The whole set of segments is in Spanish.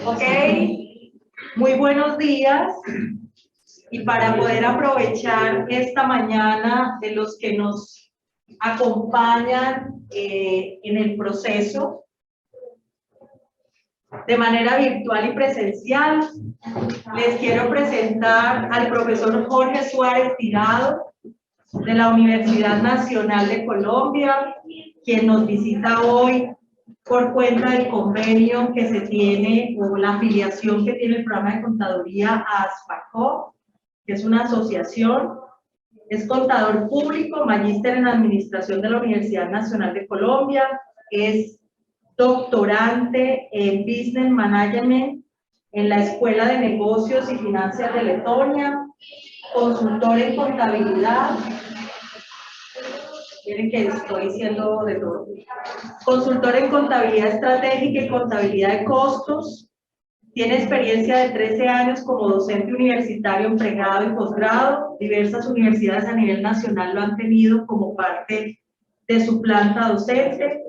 Ok, muy buenos días. Y para poder aprovechar esta mañana de los que nos acompañan en el proceso, de manera virtual y presencial, les quiero presentar al profesor Jorge Suárez Tirado, de la Universidad Nacional de Colombia, quien nos visita hoy por cuenta del convenio que se tiene, o la afiliación que tiene el programa de contaduría a ASPACO, que es una asociación. Es contador público, magíster en administración de la Universidad Nacional de Colombia, es doctorante en Business Management en la Escuela de Negocios y Finanzas de Letonia, consultor en contabilidad. Miren que estoy diciendo de todo. Consultor en contabilidad estratégica y contabilidad de costos. Tiene experiencia de 13 años como docente universitario en pregrado y posgrado. Diversas universidades a nivel nacional lo han tenido como parte de su planta docente.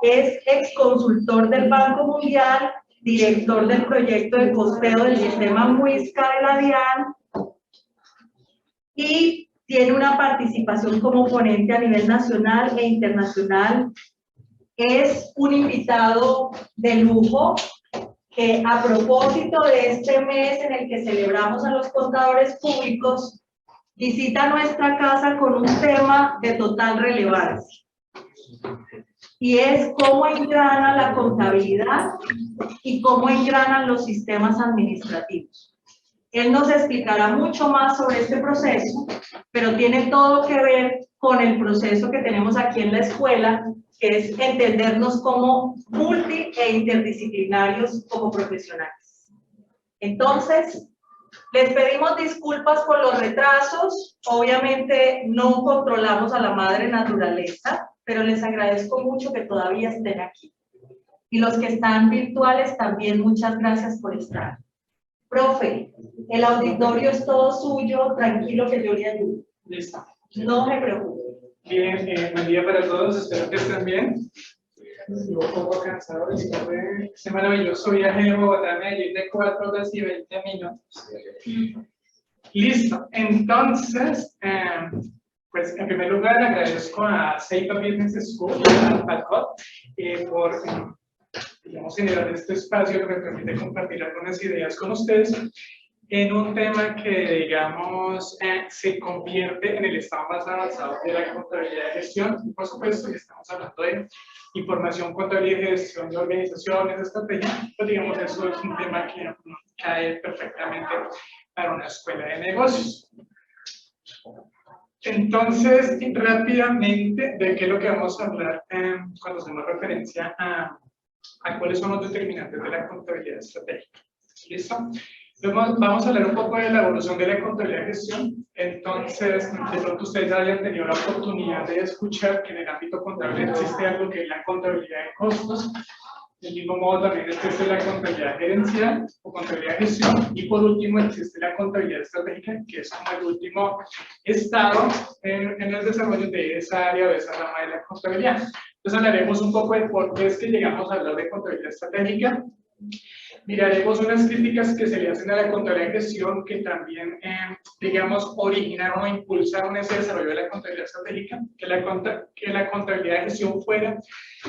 Es ex consultor del Banco Mundial, director del proyecto de costeo del sistema Muisca de la DIAN y tiene una participación como ponente a nivel nacional e internacional. Es un invitado de lujo que, a propósito de este mes en el que celebramos a los contadores públicos, visita nuestra casa con un tema de total relevancia. Y es cómo engrana la contabilidad y cómo engranan los sistemas administrativos. Él nos explicará mucho más sobre este proceso, pero tiene todo que ver con el proceso que tenemos aquí en la escuela, que es entendernos como multi e interdisciplinarios como profesionales. Entonces, les pedimos disculpas por los retrasos. Obviamente no controlamos a la madre naturaleza, pero les agradezco mucho que todavía estén aquí. Y los que están virtuales también, muchas gracias por estar. Profe, el auditorio es todo suyo, tranquilo que yo le ayudo. Listo. No me preocupe. Bien, buen día para todos, espero que estén bien. Yo un poco cansado después de este maravilloso viaje de Bogotá a Medellín de 4 horas y 20 minutos. Listo, entonces, pues en primer lugar agradezco a Ceiba Business School y a ASPACO por digamos, generar este espacio que me permite compartir algunas ideas con ustedes en un tema que, digamos, se convierte en el estado más avanzado de la contabilidad de gestión. Y por supuesto, estamos hablando de información, contabilidad y gestión de organizaciones, de estrategia, pues digamos, eso es un tema que cae perfectamente para una escuela de negocios. Entonces, rápidamente, ¿de qué es lo que vamos a hablar cuando hacemos referencia a cuáles son los determinantes de la contabilidad estratégica? ¿Listo? Vamos a hablar un poco de la evolución de la contabilidad de gestión. Entonces, de pronto ustedes hayan tenido la oportunidad de escuchar que en el ámbito contable existe algo que es la contabilidad de costos. Del mismo modo también existe la contabilidad gerencial o contabilidad de gestión. Y por último existe la contabilidad estratégica, que es como el último estado en el desarrollo de esa área o de esa rama de la contabilidad. Entonces hablaremos un poco de por qué es que llegamos a hablar de contabilidad estratégica. Miraremos unas críticas que se le hacen a la contabilidad de gestión que también, digamos, originaron o impulsaron ese desarrollo de la contabilidad estratégica, que la contabilidad de gestión fuera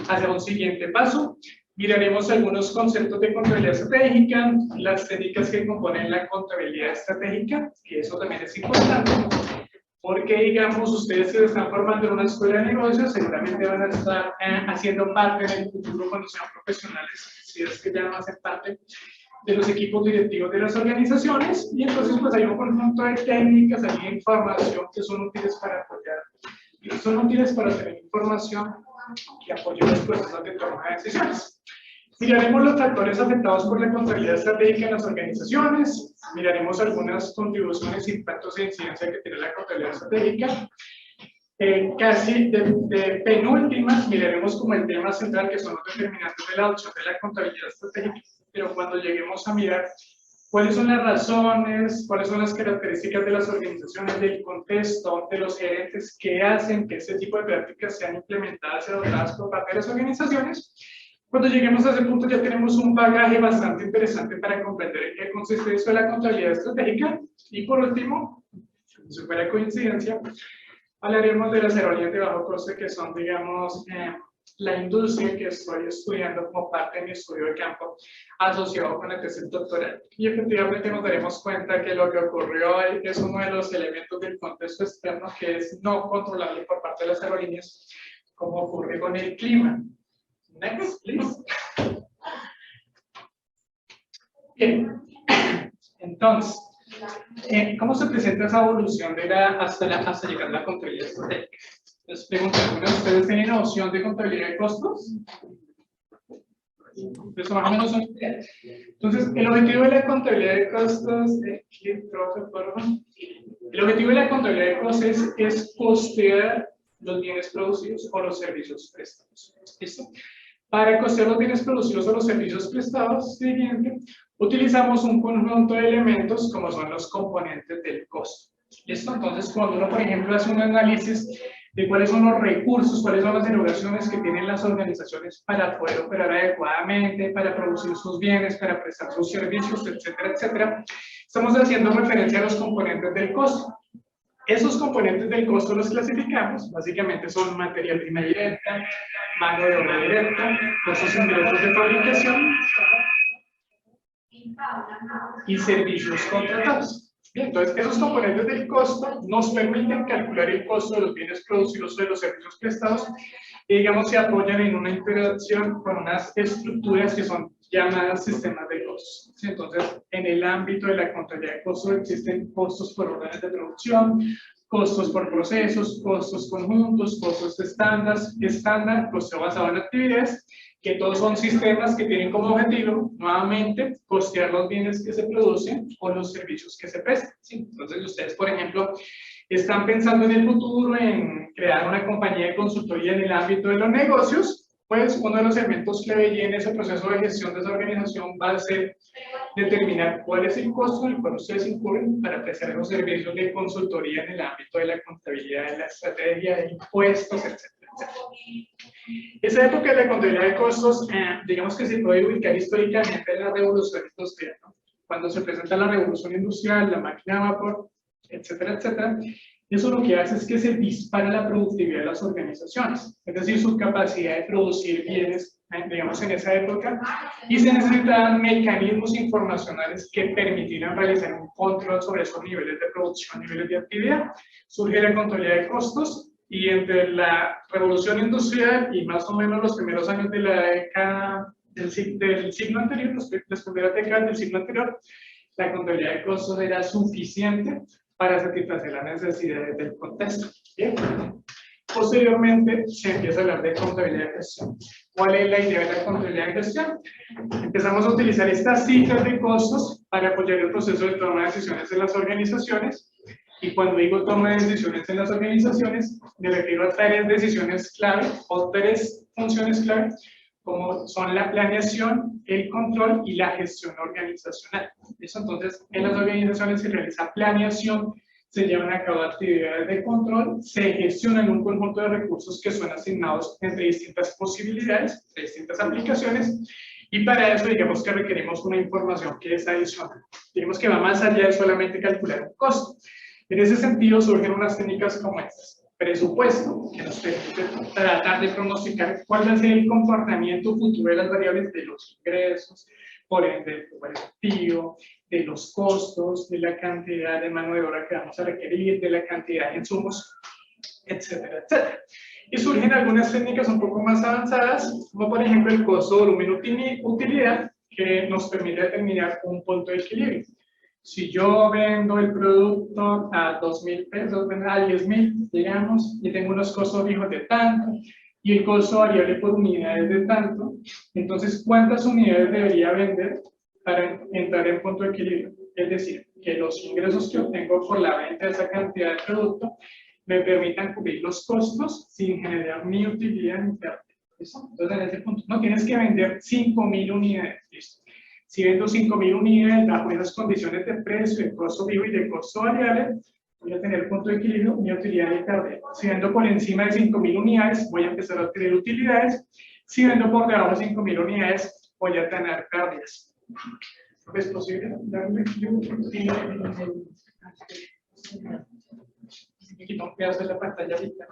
hacia un siguiente paso. Miraremos algunos conceptos de contabilidad estratégica, las técnicas que componen la contabilidad estratégica, que eso también es importante, porque, digamos, ustedes que se están formando en una escuela de negocios seguramente van a estar haciendo parte en el futuro cuando sean profesionales, si es que ya no hacen parte de los equipos directivos de las organizaciones, y entonces pues hay un conjunto de técnicas, hay información que son útiles para apoyar, son útiles para tener información que apoye los procesos de toma de decisiones. Miraremos los factores afectados por la contabilidad estratégica en las organizaciones, miraremos algunas contribuciones, impactos e incidencia que tiene la contabilidad estratégica. Casi de penúltimas, miraremos como el tema central que son los determinantes de la adopción de la contabilidad estratégica, pero cuando lleguemos a mirar ¿Cuáles son las razones? ¿Cuáles son las características de las organizaciones, del contexto, de los gerentes que hacen que este tipo de prácticas sean implementadas y adoptadas por parte de las organizaciones? Cuando lleguemos a ese punto ya tenemos un bagaje bastante interesante para comprender en qué consiste eso de la contabilidad estratégica. Y por último, si fuera coincidencia, hablaremos de las aerolíneas de bajo coste, que son, digamos, la industria que estoy estudiando como parte de mi estudio de campo asociado con la tesis doctoral. Y efectivamente nos daremos cuenta que lo que ocurrió hoy es uno de los elementos del contexto externo que es no controlable por parte de las aerolíneas, como ocurre con el clima. Next, please. Bien. Entonces, ¿cómo se presenta esa evolución de hasta llegar a la contabilidad estratégica? Les pregunto, ¿algunos de ustedes tienen noción de contabilidad de costos? Eso más o menos son ideas. Entonces, el objetivo de la contabilidad de costos, el objetivo de la contabilidad de costos es costear los bienes producidos o los servicios prestados. ¿Listo? Para costear los bienes producidos o los servicios prestados, siguiente, utilizamos un conjunto de elementos como son los componentes del costo. ¿Listo? Entonces, cuando uno, por ejemplo, hace un análisis de cuáles son los recursos, cuáles son las erogaciones que tienen las organizaciones para poder operar adecuadamente, para producir sus bienes, para prestar sus servicios, etcétera, etcétera, estamos haciendo referencia a los componentes del costo. Esos componentes del costo los clasificamos, básicamente son materia prima directa, mano de obra directa, costos indirectos de fabricación y servicios contratados. Bien, entonces esos componentes del costo nos permiten calcular el costo de los bienes producidos o de los servicios prestados y, digamos, se apoyan en una interacción con unas estructuras que son llamadas sistemas de costos. ¿Sí? Entonces, en el ámbito de la contabilidad de costos existen costos por órdenes de producción, costos por procesos, costos conjuntos, costos estándar, costo basado en actividades, que todos son sistemas que tienen como objetivo, nuevamente, costear los bienes que se producen o los servicios que se prestan. ¿Sí? Entonces, ustedes, por ejemplo, están pensando en el futuro en crear una compañía de consultoría en el ámbito de los negocios, pues uno de los elementos clave y en ese proceso de gestión de esa organización va a ser determinar cuál es el costo en el cual ustedes incurren para prestar los servicios de consultoría en el ámbito de la contabilidad, de la estrategia, de impuestos, etcétera. Esa época de la contabilidad de costos, digamos que se puede ubicar históricamente en la revolución industrial, ¿no? Cuando se presenta la revolución industrial, la máquina de vapor, etcétera, etcétera, eso lo que hace es que se dispara la productividad de las organizaciones, es decir, su capacidad de producir bienes, digamos, en esa época, y se necesitaban mecanismos informacionales que permitieran realizar un control sobre esos niveles de producción, niveles de actividad. Surge la contabilidad de costos, y entre la revolución industrial y más o menos los primeros años de la década del siglo anterior, las primeras décadas del siglo anterior, la contabilidad de costos era suficiente para satisfacer las necesidades del contexto. ¿Bien? Posteriormente se empieza a hablar de contabilidad de gestión. ¿Cuál es la idea de la contabilidad de gestión? Empezamos a utilizar estas cifras de costos para apoyar el proceso de toma de decisiones en las organizaciones. Y cuando digo toma de decisiones en las organizaciones, me refiero a tres decisiones clave o tres funciones clave, como son la planeación, el control y la gestión organizacional. Eso, entonces, en las organizaciones se realiza planeación, se llevan a cabo actividades de control, se gestionan un conjunto de recursos que son asignados entre distintas posibilidades, entre distintas aplicaciones, y para eso, digamos que requerimos una información que es adicional. Digamos que va más allá de solamente calcular un costo. En ese sentido, surgen unas técnicas como estas. Presupuesto, que nos permite tratar de pronosticar cuál va a ser el comportamiento futuro de las variables de los ingresos, por ende, del flujo efectivo, de los costos, de la cantidad de mano de obra que vamos a requerir, de la cantidad de insumos, etcétera, etcétera. Y surgen algunas técnicas un poco más avanzadas, como por ejemplo el costo, volumen, utilidad, que nos permite determinar un punto de equilibrio. Si yo vendo el producto a 2.000 pesos, a 10.000, digamos, y tengo unos costos fijos de tanto, y el costo variable por unidades de tanto, entonces, ¿cuántas unidades debería vender para entrar en punto de equilibrio? Es decir, que los ingresos que obtengo por la venta de esa cantidad de producto me permitan cubrir los costos sin generar ni utilidad ni pérdida. Entonces, en ese punto, no tienes que vender 5.000 unidades, ¿listo? Si vendo 5.000 unidades bajo esas condiciones de precio, de costo vivo y de costo variable, voy a tener punto de equilibrio, mi utilidad y pérdida. Si vendo por encima de 5.000 unidades, voy a empezar a tener utilidades. Si vendo por debajo de 5.000 unidades, voy a tener pérdidas. ¿Es posible darle me quito un pedazo de la pantalla ahorita.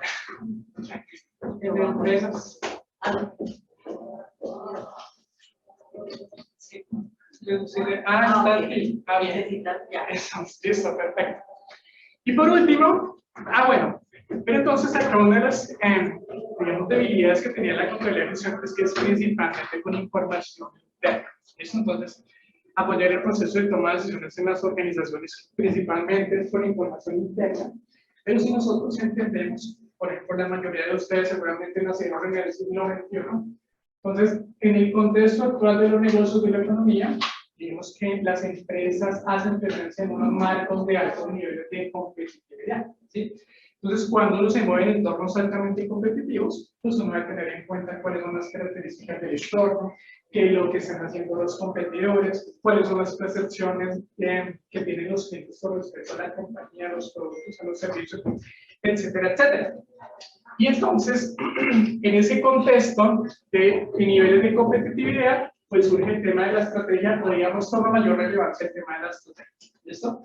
En empresas. Sí. Está aquí. Eso, listo, perfecto. Y por último, bueno, pero entonces acá una de las digamos, debilidades que tenía la contabilidad de gestión es que es principalmente con información interna. ¿Listo? Entonces, apoyar el proceso de toma de decisiones en las organizaciones, principalmente con información interna. Pero si nosotros entendemos, por ejemplo, la mayoría de ustedes seguramente nacieron en el siglo XXI, entonces, en el contexto actual de los negocios de la economía, digamos que las empresas hacen presencia en unos marcos de altos niveles de competitividad, ¿sí? Entonces, cuando uno se mueve en entornos altamente competitivos, pues uno va a tener en cuenta cuáles son las características del entorno, qué es lo que están haciendo los competidores, cuáles son las percepciones que tienen los clientes con respecto a la compañía, a los productos, a los servicios, etcétera, etcétera. Y entonces, en ese contexto de niveles de competitividad, pues surge el tema de la estrategia, podríamos tomar mayor relevancia el tema de la estrategia. ¿Listo?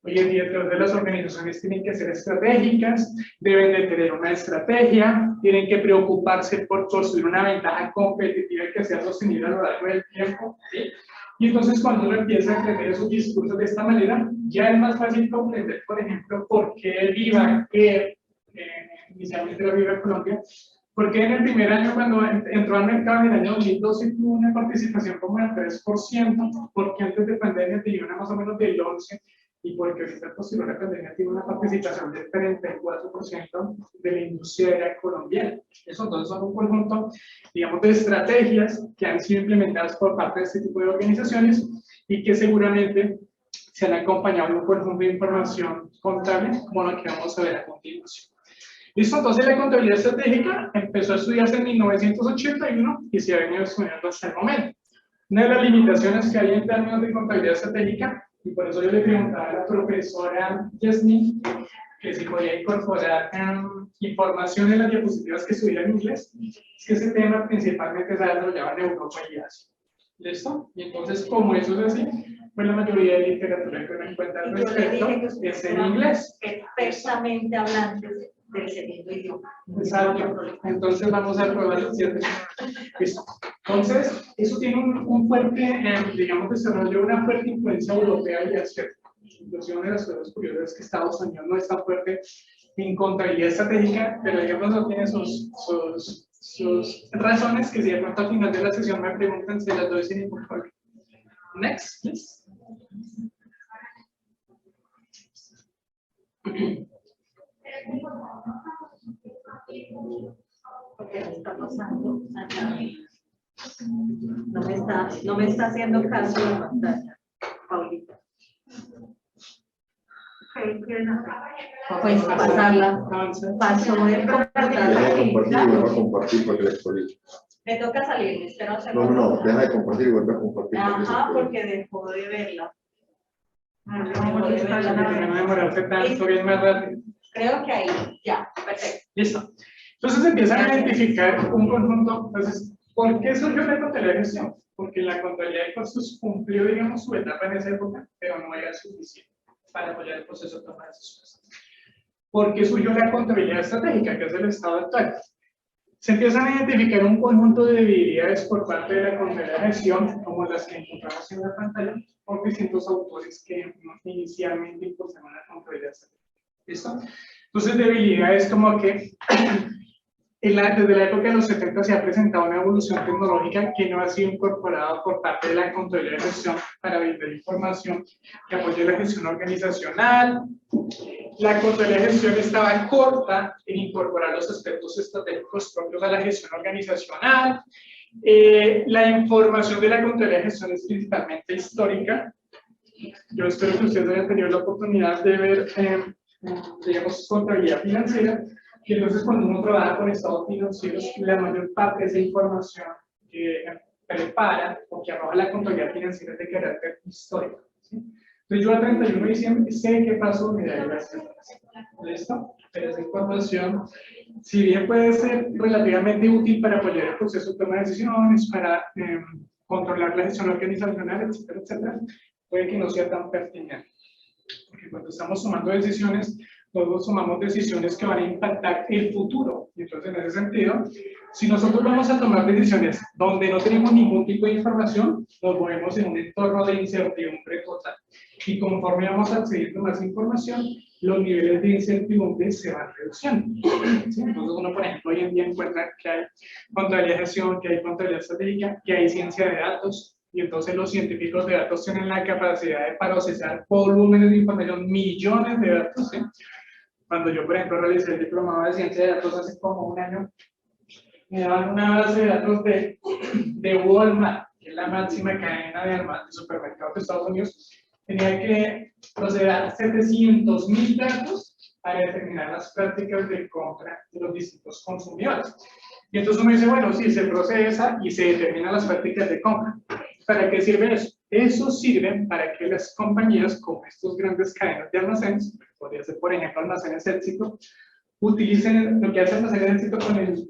Hoy en día, todas las organizaciones tienen que ser estratégicas, deben de tener una estrategia, tienen que preocuparse por construir una ventaja competitiva que sea sostenible a lo largo del tiempo, ¿sí? Y entonces, cuando uno empieza a entender esos discursos de esta manera, ya es más fácil comprender, por ejemplo, por qué Viva, que inicialmente era Viva Colombia, porque en el primer año, cuando entró al mercado en el año 2012, tuvo una participación como del 3%, porque antes de pandemia tenía una más o menos del 11%, y porque ahorita posterior a la pandemia tiene una participación del 34% de la industria colombiana. Eso entonces son un conjunto, digamos, de estrategias que han sido implementadas por parte de este tipo de organizaciones y que seguramente se han acompañado de un conjunto de información contable, como la que vamos a ver a continuación. Listo, entonces la contabilidad estratégica empezó a estudiarse en 1981 y se ha venido estudiando hasta el momento. Una de las limitaciones que hay en términos de contabilidad estratégica, y por eso yo le preguntaba a la profesora Yasmin que si podía incorporar información en las diapositivas que estuviera en inglés, es que ese tema principalmente se ha desarrollado en Europa y Asia. ¿Listo? Y entonces, como eso es así, pues la mayoría de literatura que uno encuentra al respecto es en inglés. Perfectamente hablantes del segundo idioma. Exacto. Entonces vamos a probar el cierre. Listo. Entonces, eso tiene un fuerte, digamos, desarrollo, una fuerte influencia europea y asiática. Inclusive una de las cosas curiosas es que Estados Unidos no es tan fuerte en contabilidad estratégica, pero digamos no tiene sus razones que si de pronto al final de la sesión me preguntan, se las doy sin ningún problema. Next, please. ¿Qué me está pasando acá? No me está haciendo caso la pantalla, Paulita. Pues pasarla. Pasó el computador. Me toca salir, espera un segundo. No, deja de compartir y vuelve a compartir. Ajá, porque dejó de verla. Creo que ahí, ya, perfecto. Listo. Entonces empiezan a identificar un conjunto. Entonces, ¿por qué surgió la contabilidad de gestión? Porque la contabilidad de costos cumplió, digamos, su etapa en esa época, pero no era suficiente para apoyar el proceso de toma de decisiones. ¿Por qué surgió la contabilidad estratégica, que es el estado actual? Se empiezan a identificar un conjunto de debilidades por parte de la contabilidad de gestión, como las que encontramos en la pantalla, por distintos autores que inicialmente impulsaron la contabilidad estratégica. ¿Listo? Entonces, debilidades como que desde la época de los 70 se ha presentado una evolución tecnológica que no ha sido incorporada por parte de la contabilidad de gestión para brindar información que apoye la gestión organizacional. La contabilidad de gestión estaba corta en incorporar los aspectos estratégicos propios a la gestión organizacional. La información de la contabilidad de gestión es principalmente histórica. Yo espero que ustedes hayan tenido la oportunidad de ver, digamos, contabilidad financiera. Y entonces, cuando uno trabaja con estados financieros, la mayor parte de esa información que prepara o que arroja la contabilidad financiera de carácter histórico. ¿Sí? Entonces yo a 31 de diciembre sé qué pasó, mira, las cifras. ¿Listo? Pero esa información, si bien puede ser relativamente útil para apoyar el proceso de toma de decisiones, para controlar la gestión organizacional, etcétera, etcétera, puede que no sea tan pertinente. Porque cuando estamos tomando decisiones, todos tomamos decisiones que van a impactar el futuro. Y entonces, en ese sentido, si nosotros vamos a tomar decisiones donde no tenemos ningún tipo de información, nos movemos en un entorno de incertidumbre total. Y conforme vamos accediendo a más información, los niveles de incertidumbre se van reduciendo. ¿Sí? Entonces, uno, por ejemplo, hoy en día encuentra que hay contabilidad de gestión, que hay contabilidad estratégica, que hay ciencia de datos. Y entonces los científicos de datos tienen la capacidad de procesar volúmenes de información, millones de datos. ¿Sí? Cuando yo, por ejemplo, realicé el diplomado de ciencia de datos hace como un año, me daban una base de datos de Walmart, que es la máxima cadena de supermercados de Estados Unidos. Tenía que procesar 700.000 datos para determinar las prácticas de compra de los distintos consumidores. Y entonces uno dice, bueno, sí, se procesa y se determinan las prácticas de compra. ¿Para qué sirve eso? Eso sirve para que las compañías, como estas grandes cadenas de almacenes, podría ser por ejemplo almacenes Éxito, utilicen lo que hace almacenes Éxito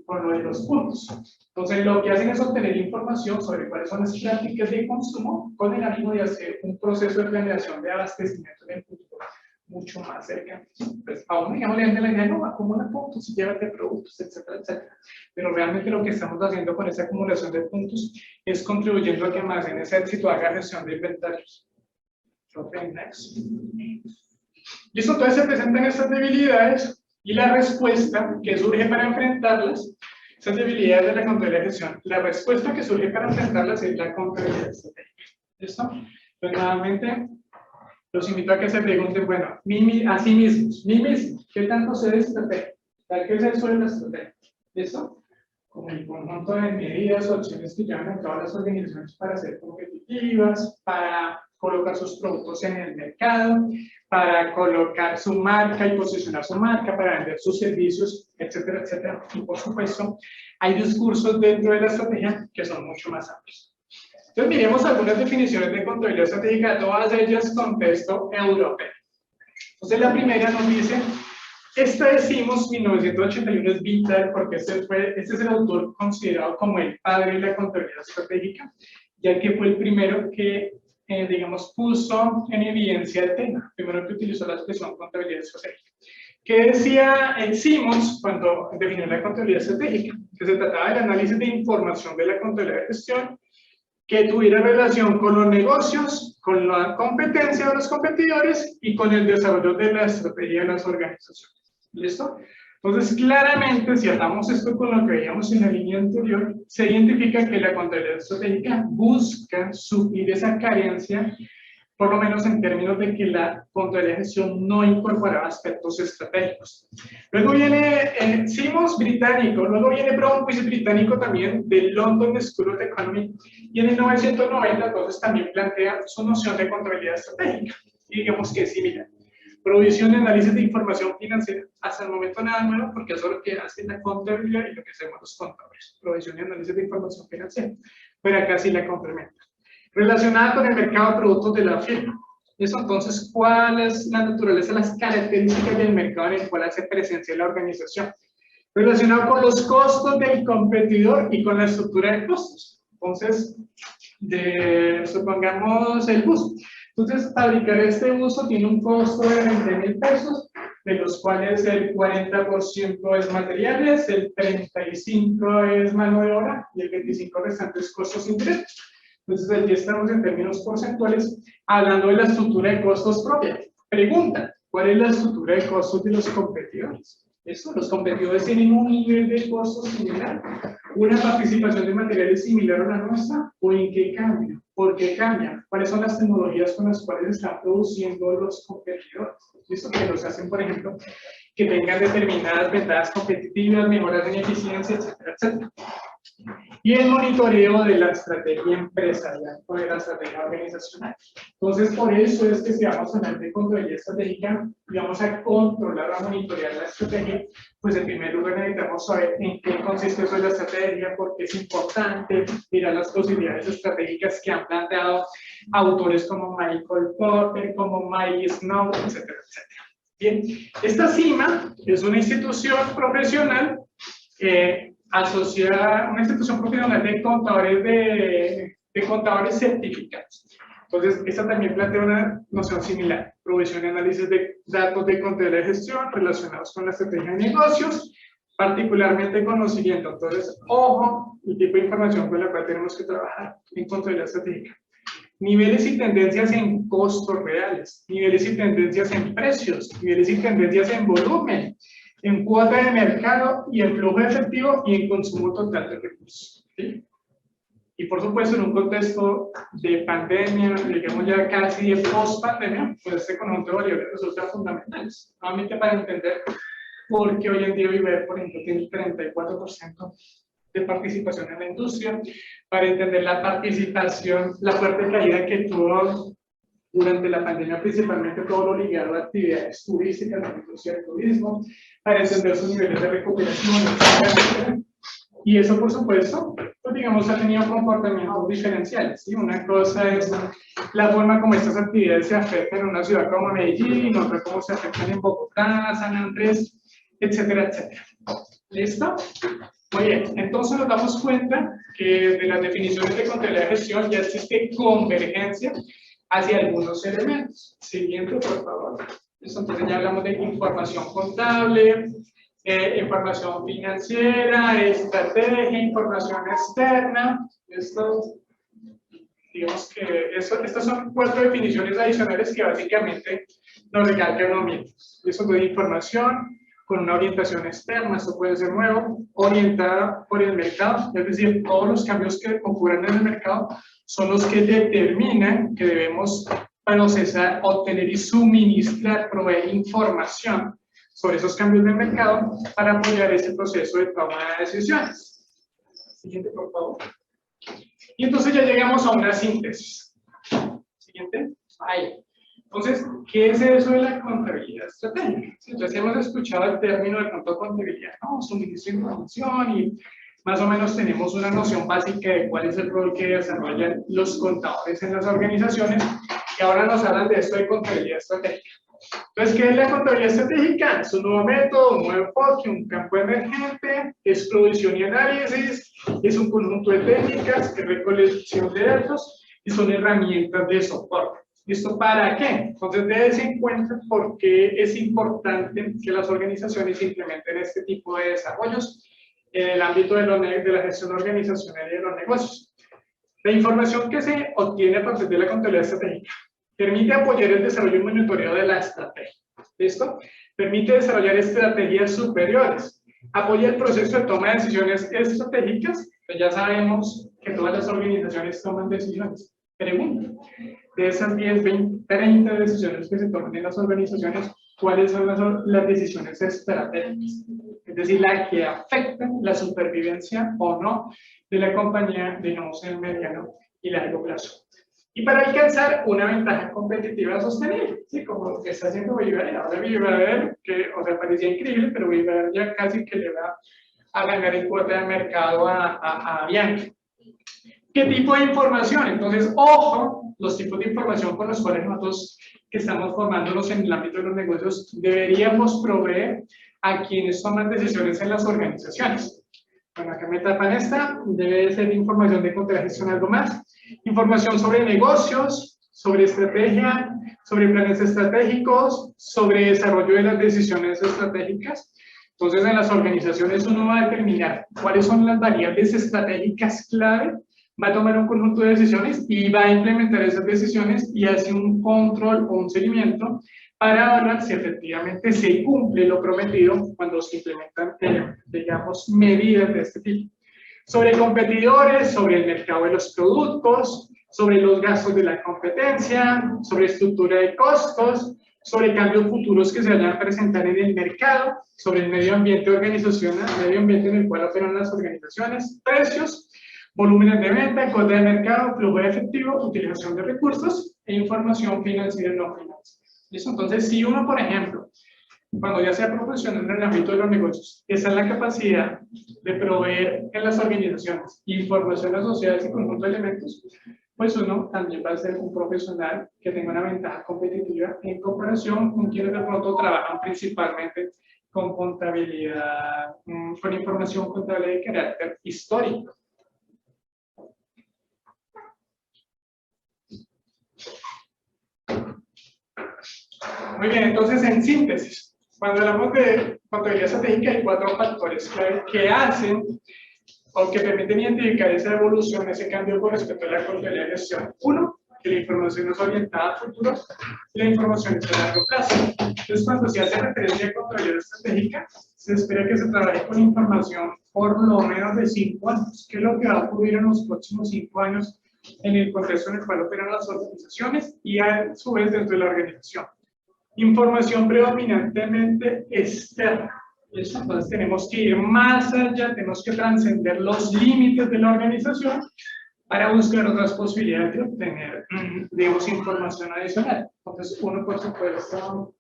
con lo de los puntos. Entonces lo que hacen es obtener información sobre cuáles son las prácticas de consumo con el ánimo de hacer un proceso de planeación de abastecimiento en el futuro mucho más cercano. Pues a uno, digamos, le dan la idea, no, acumula puntos y llévate productos, etcétera, etcétera. Pero realmente lo que estamos haciendo con esa acumulación de puntos es contribuyendo a que Almacenes Éxito haga gestión de inventarios. Okay, next. Listo, entonces se presentan estas debilidades y la respuesta que surge para enfrentarlas, esas debilidades de la contabilidad de gestión, la respuesta que surge para enfrentarlas es la contabilidad estratégica. ¿Listo? Pues nuevamente, los invito a que se pregunten, bueno, a sí mismos, mí mismo, ¿qué tanto sé de estrategia? ¿Qué es eso de la estrategia? ¿Listo? Como el conjunto de medidas o acciones que llevan a cabo las organizaciones para ser competitivas, para colocar sus productos en el mercado, para colocar su marca y posicionar su marca, para vender sus servicios, etcétera, etcétera. Y por supuesto, hay discursos dentro de la estrategia que son mucho más amplios. Entonces, miremos algunas definiciones de contabilidad estratégica, todas ellas contexto europeo. Entonces, la primera nos dice, esta decimos 1981 es vital porque este es el autor considerado como el padre de la contabilidad estratégica, ya que fue el primero que, digamos, puso en evidencia el tema, primero que utilizó la expresión contabilidad estratégica. ¿Qué decía Simmons cuando definió la contabilidad estratégica? Que se trataba del análisis de información de la contabilidad de gestión que tuviera relación con los negocios, con la competencia de los competidores y con el desarrollo de la estrategia de las organizaciones. ¿Listo? Entonces, claramente, si atamos esto con lo que veíamos en la línea anterior, se identifica que la contabilidad estratégica busca suplir esa carencia, por lo menos en términos de que la contabilidad de gestión no incorporaba aspectos estratégicos. Luego viene Simmons, británico, luego viene Brownquist, británico también, del London School of Economics, y en 1990 entonces también plantea su noción de contabilidad estratégica, y digamos que es similar. Provisión y análisis de información financiera, hasta el momento nada nuevo, porque eso es lo que hace la contabilidad y lo que hacemos los contadores, provisión y análisis de información financiera, pero acá sí la complementa. Relacionada con el mercado de productos de la firma. Eso entonces, ¿cuál es la naturaleza, las características del mercado en el cual hace presencia la organización? Relacionado con los costos del competidor y con la estructura de costos. Entonces, supongamos el bus. Entonces, fabricar este buzo tiene un costo de 20.000 pesos, de los cuales el 40% es materiales, el 35% es mano de obra y el 25% restante es costos indirectos. Entonces, aquí estamos en términos porcentuales hablando de la estructura de costos propia. Pregunta, ¿cuál es la estructura de costos de los competidores? ¿Esto? ¿Los competidores tienen un nivel de costos similar? ¿Una participación de materiales similar a la nuestra? ¿O en qué cambia? ¿Por qué cambia? ¿Cuáles son las tecnologías con las cuales están produciendo los competidores? ¿Listo? Que los hacen, por ejemplo, que tengan determinadas ventajas competitivas, mejoras en eficiencia, etcétera, etcétera. y el monitoreo de la estrategia empresarial o de la estrategia organizacional. Entonces, por eso es que si vamos a hablar de contabilidad estratégica y vamos a controlar o a monitorear la estrategia, pues en primer lugar necesitamos saber en qué consiste eso de la estrategia, por qué es importante, mirar las posibilidades estratégicas que han planteado autores como Michael Porter, como Mike Snow, etcétera, etcétera. Bien, esta CIMA es una institución profesional asociada, una institución profesional de contadores certificados. Entonces, esta también plantea una noción similar: provisión y análisis de datos de contabilidad de gestión relacionados con la estrategia de negocios, particularmente conocimiento. Entonces, ojo, el tipo de información con la cual tenemos que trabajar en contabilidad estratégica. Niveles y tendencias en costos reales, niveles y tendencias en precios, niveles y tendencias en volumen, en cuota de mercado y en flujo efectivo y en consumo total de recursos. ¿Sí? Y por supuesto, en un contexto de pandemia, digamos ya casi de post-pandemia, pues este conjunto de variables resulta fundamentales. Nuevamente para entender por qué hoy en día Viver, por ejemplo, tiene el 34% de participación en la industria, para entender la participación, la fuerte caída que tuvo durante la pandemia, principalmente todo lo ligado a actividades turísticas, la industria del turismo, para entender sus niveles de recuperación, etc. Y eso, por supuesto, pues digamos, ha tenido comportamientos diferenciales. ¿Sí? Una cosa es la forma como estas actividades se afectan en una ciudad como Medellín, otra cómo se afectan en Bogotá, San Andrés, etcétera, etcétera. ¿Listo? Muy bien, entonces nos damos cuenta que de las definiciones de contabilidad de gestión ya existe convergencia hacia algunos elementos. Siguiente, por favor. Entonces ya hablamos de información contable, información financiera, estrategia, información externa. Esto, digamos que estas son 4 definiciones adicionales que básicamente nos recalcan lo mismo. Eso de información con una orientación externa, esto puede ser nuevo, orientada por el mercado, es decir, todos los cambios que ocurren en el mercado son los que determinan que debemos procesar, obtener y suministrar, proveer información sobre esos cambios del mercado para apoyar ese proceso de toma de decisiones. Siguiente, por favor. Y entonces ya llegamos a una síntesis. Siguiente. Ahí. Entonces, ¿qué es eso de la contabilidad estratégica? Entonces, hemos escuchado el término de pronto contabilidad, ¿no? Suministro de información y más o menos tenemos una noción básica de cuál es el rol que desarrollan los contadores en las organizaciones, y ahora nos hablan de esto de contabilidad estratégica. Entonces, ¿qué es la contabilidad estratégica? Es un nuevo método, un nuevo enfoque, un campo emergente, es provisión y análisis, es un conjunto de técnicas, es recolección de datos y son herramientas de soporte. ¿Listo? ¿Para qué? Entonces, déjense en cuenta por qué es importante que las organizaciones implementen este tipo de desarrollos en el ámbito de la gestión organizacional y de los negocios. La información que se obtiene a partir de la contabilidad estratégica permite apoyar el desarrollo y monitoreo de la estrategia. ¿Listo? Permite desarrollar estrategias superiores. Apoya el proceso de toma de decisiones estratégicas. Pues ya sabemos que todas las organizaciones toman decisiones. Pregunta: de esas 10, 20, 30 decisiones que se toman en las organizaciones, ¿cuáles son las decisiones estratégicas? Es decir, las que afectan la supervivencia o no de la compañía, digamos, en el mediano y largo plazo. Y para alcanzar una ventaja competitiva sostenible, ¿sí? Como lo que está haciendo Viver. Ahora Viver, que, o sea, parecía increíble, pero Viver ya casi que le va a ganar en cuota de mercado a Bianchi. ¿Qué tipo de información? Entonces, ojo, los tipos de información con los cuales nosotros que estamos formándonos en el ámbito de los negocios deberíamos proveer a quienes toman decisiones en las organizaciones. Bueno, acá me tapan esta, debe ser información de contabilidad de gestión, algo más. Información sobre negocios, sobre estrategia, sobre planes estratégicos, sobre desarrollo de las decisiones estratégicas. Entonces, en las organizaciones uno va a determinar cuáles son las variables estratégicas clave, va a tomar un conjunto de decisiones y va a implementar esas decisiones y hace un control o un seguimiento para evaluar si efectivamente se cumple lo prometido cuando se implementan, digamos, medidas de este tipo. Sobre competidores, sobre el mercado de los productos, sobre los gastos de la competencia, sobre estructura de costos, sobre cambios futuros que se vayan a presentar en el mercado, sobre el medio ambiente organizacional, medio ambiente en el cual operan las organizaciones, precios, volúmenes de venta, cuota de mercado, flujo de efectivo, utilización de recursos e información financiera y no financiera. ¿Listo? Entonces, si uno, por ejemplo, cuando ya sea profesional en el ámbito de los negocios, esa es la capacidad de proveer en las organizaciones información asociada a ese conjunto de elementos, pues uno también va a ser un profesional que tenga una ventaja competitiva en comparación con quienes de pronto trabajan principalmente con contabilidad, con información contable de carácter histórico. Muy bien, entonces en síntesis, cuando hablamos de contabilidad estratégica hay 4 factores clave que hacen o que permiten identificar esa evolución, ese cambio con respecto a la contabilidad de gestión. 1, que la información es orientada a futuro y la información es a largo plazo. Entonces, cuando se hace referencia a contabilidad estratégica, se espera que se trabaje con información por lo menos de 5 años. ¿Qué es lo que va a ocurrir en los próximos 5 años en el contexto en el cual operan las organizaciones y a su vez dentro de la organización? Información predominantemente externa. Entonces tenemos que ir más allá, tenemos que trascender los límites de la organización para buscar otras posibilidades de obtener, digamos, información adicional. Entonces uno, por supuesto,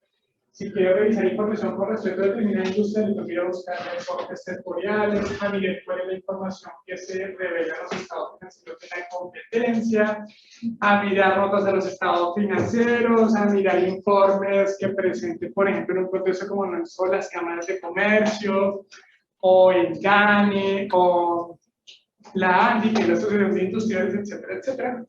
si quiere revisar información con respecto a determinada industria, le toca buscar reportes sectoriales, a mirar cuál es la información que se revela en los estados financieros de la competencia, a mirar notas de los estados financieros, a mirar informes que presenten, por ejemplo, en un contexto como no son las cámaras de comercio, o el DANE, o la ANDI, que es la Asociación de Industriales, etcétera, etcétera.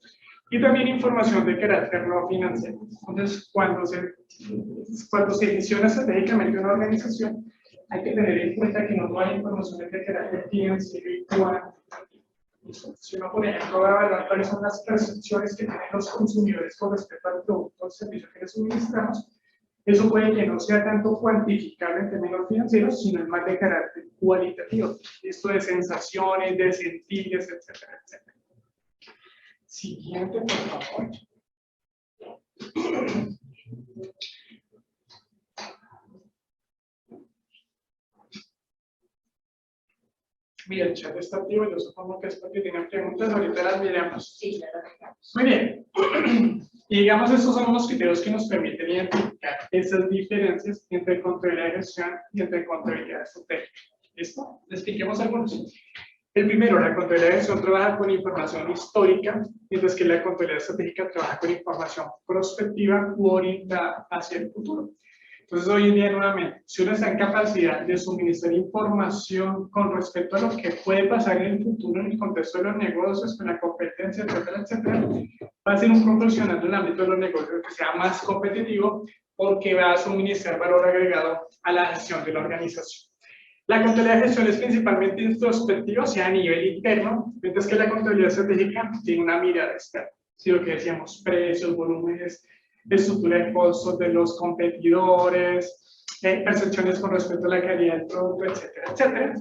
Y también información de carácter no financiero. Entonces, cuando se gestiona estratégicamente una organización, hay que tener en cuenta que no toda la información es de carácter financiero y cuantitativo. Si uno, por ejemplo, va a evaluar cuáles son las percepciones que tienen los consumidores con respecto al producto o servicio que les suministramos, eso puede que no sea tanto cuantificable en términos financieros, sino más de carácter cualitativo. Esto de sensaciones, de sentires, etcétera, etcétera. Siguiente, por favor. Mira, el chat está activo, yo supongo que es porque tienen preguntas, ahorita las miramos. Sí, ya las miramos. Muy bien. Y digamos, estos son los criterios que nos permiten identificar esas diferencias entre contabilidad de gestión y entre contabilidad estratégica. ¿Listo? Expliquemos algunos. El primero, la contabilidad de gestión trabaja con información histórica, mientras que la contabilidad estratégica trabaja con información prospectiva u orientada hacia el futuro. Entonces, hoy en día, nuevamente, si uno está en capacidad de suministrar información con respecto a lo que puede pasar en el futuro en el contexto de los negocios, con la competencia, etcétera, etcétera, va a ser un profesional en el ámbito de los negocios que sea más competitivo porque va a suministrar valor agregado a la gestión de la organización. La contabilidad de gestión es principalmente introspectiva, o sea, a nivel interno, mientras que la contabilidad estratégica tiene una mirada externa. Si lo que decíamos, precios, volúmenes, estructura de costos de los competidores, percepciones con respecto a la calidad del producto, etcétera, etcétera.